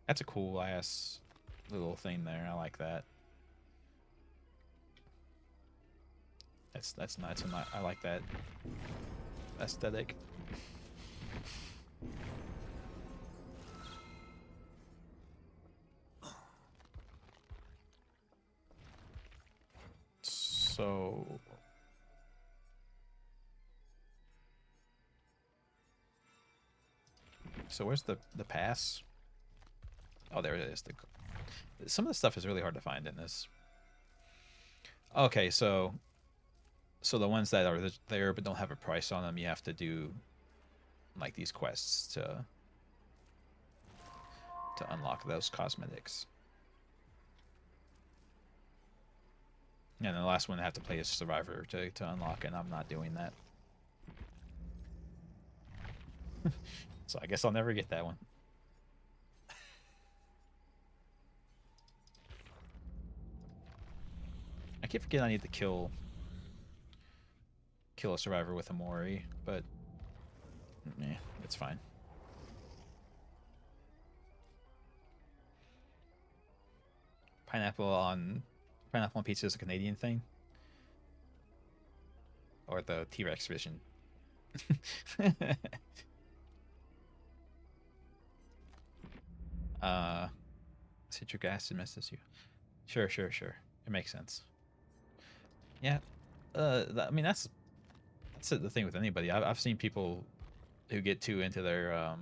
That's a cool ass little thing there. I like that. That's nice. I like that aesthetic. So where's the pass? Oh, there it is. Some of the stuff is really hard to find in this. Okay, so the ones that are there but don't have a price on them, you have to do like these quests to unlock those cosmetics. And the last one I have to play as Survivor to unlock, and I'm not doing that. So I guess I'll never get that one. I keep forgetting I need to kill a Survivor with a Mori, but it's fine. Pineapple on pizza is a Canadian thing, or the T-Rex vision. Citric acid messes you. Sure. It makes sense. Yeah. I mean that's the thing with anybody. I've seen people who get too into their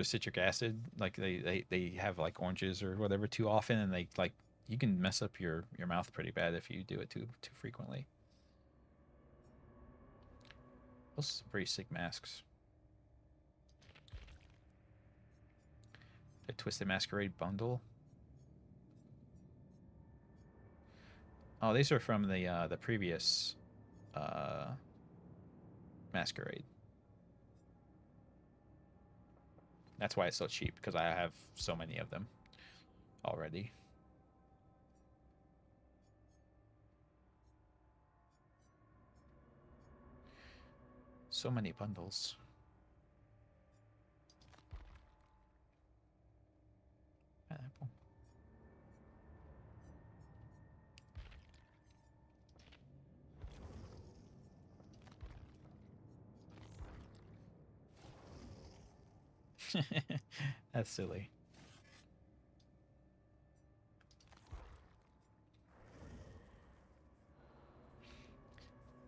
citric acid, like they have like oranges or whatever too often, and they like you can mess up your mouth pretty bad if you do it too frequently. Those are pretty sick masks. A Twisted Masquerade bundle. Oh, these are from the previous Masquerade. That's why it's so cheap, because I have so many of them already. So many bundles. Pineapple. That's silly.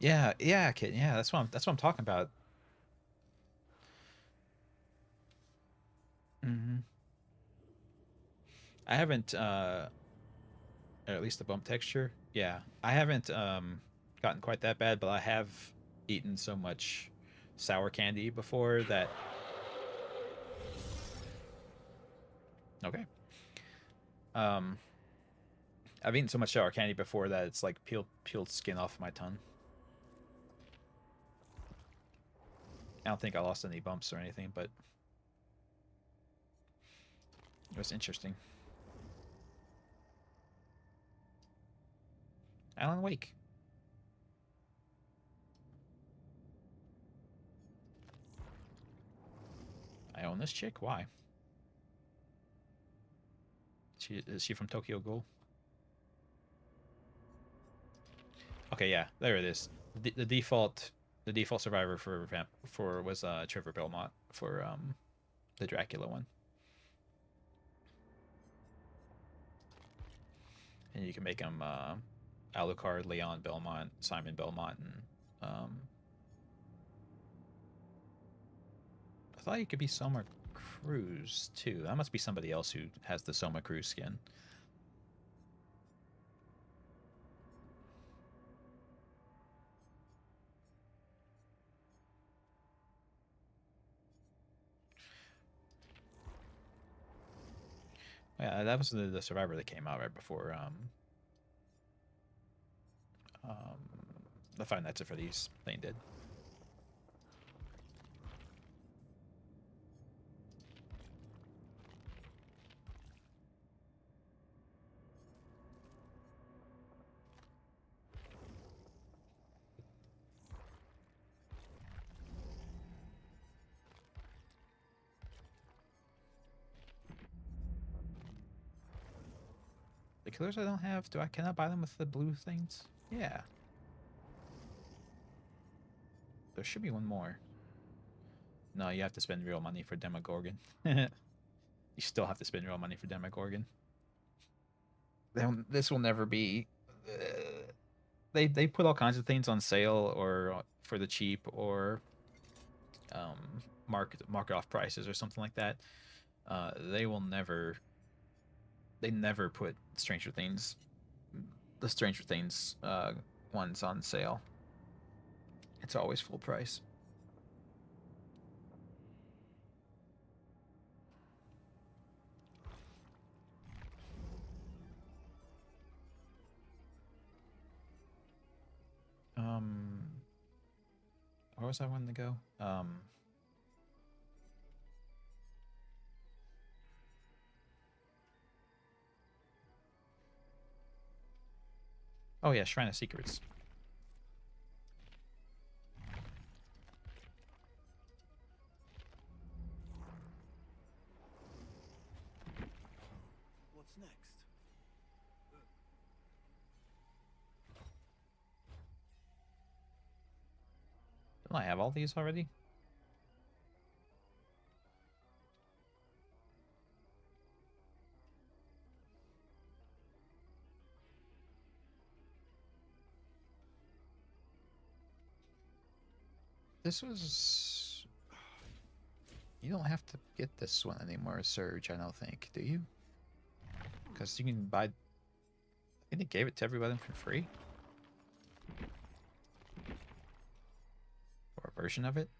Yeah, kid. Yeah, that's what I'm talking about. I haven't or at least the bump texture. Yeah, I haven't gotten quite that bad, but I have eaten so much sour candy before that. Okay. I've eaten so much sour candy before that it's like peeled skin off my tongue. I don't think I lost any bumps or anything, but it was interesting. Alan Wake. I own this chick? Why? Is she from Tokyo Ghoul? Okay, yeah, there it is. The default survivor for was Trevor Belmont for the Dracula one. And you can make him Alucard, Leon Belmont, Simon Belmont, and I thought you could be Soma Cruz too. That must be somebody else who has the Soma Cruz skin. Yeah, that was the Survivor that came out right before um, the Five Nights at Freddy's thing did. The killers I don't have, can I buy them with the blue things? Yeah. There should be one more. No, you have to spend real money for Demogorgon. You still have to spend real money for Demogorgon. This will never be. They put all kinds of things on sale or for the cheap or market off prices or something like that. They will never. They never put the Stranger Things ones on sale. It's always full price. Where was I wanting to go? Oh yeah, Shrine of Secrets. What's next? Don't I have all these already? This was... You don't have to get this one anymore, Surge, I don't think, do you? Because you can buy... I think they gave it to everybody for free? Or a version of it?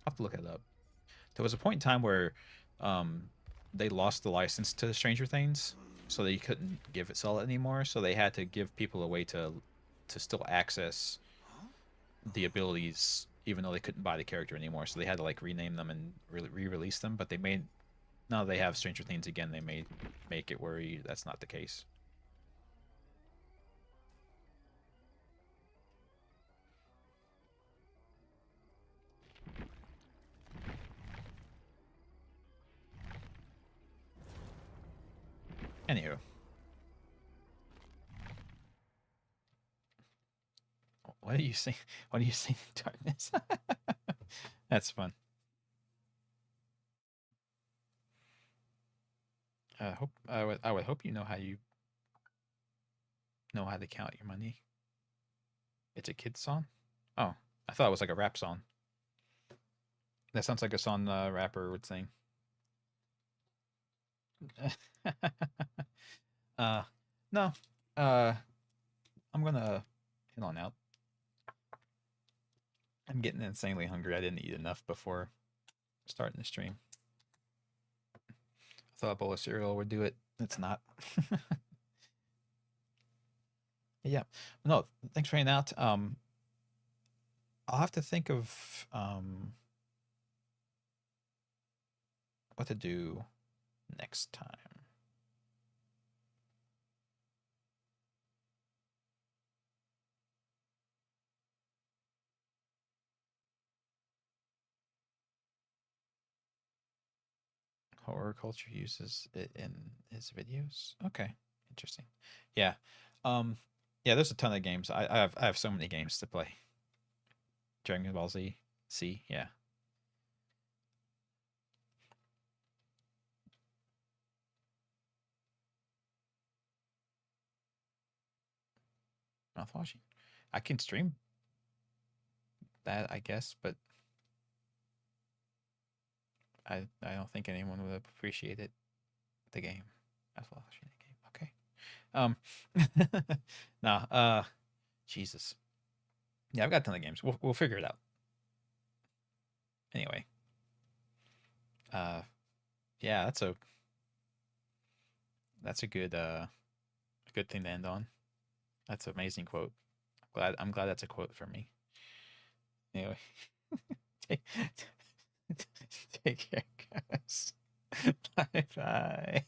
I'll have to look it up. There was a point in time where they lost the license to Stranger Things, so they couldn't sell it anymore. So they had to give people a way to still access the abilities, even though they couldn't buy the character anymore. So they had to like rename them and re-release them. But they made now they have Stranger Things again. They may make it where that's not the case. Anywho. What do you say? What do you say? Darkness. That's fun. I would hope you know how to count your money. It's a kid's song. Oh, I thought it was like a rap song. That sounds like a song a rapper would sing. No. I'm gonna head on out. I'm getting insanely hungry. I didn't eat enough before starting the stream. I thought a bowl of cereal would do it. It's not. Yeah. No, thanks for hanging out. I'll have to think of what to do next time. Horror culture uses it in his videos. Okay, interesting. Yeah, yeah. There's a ton of games. I have so many games to play. Dragon Ball Z. C. Yeah. Mouthwashing. I can stream that, I guess, but I don't think anyone would appreciate it. The game. Mouthwashing the game. Okay. Nah. Jesus. Yeah, I've got a ton of games. We'll figure it out. Anyway. Yeah, that's a good thing to end on. That's an amazing quote. I'm glad that's a quote for me. Anyway. Take care, guys. Bye bye.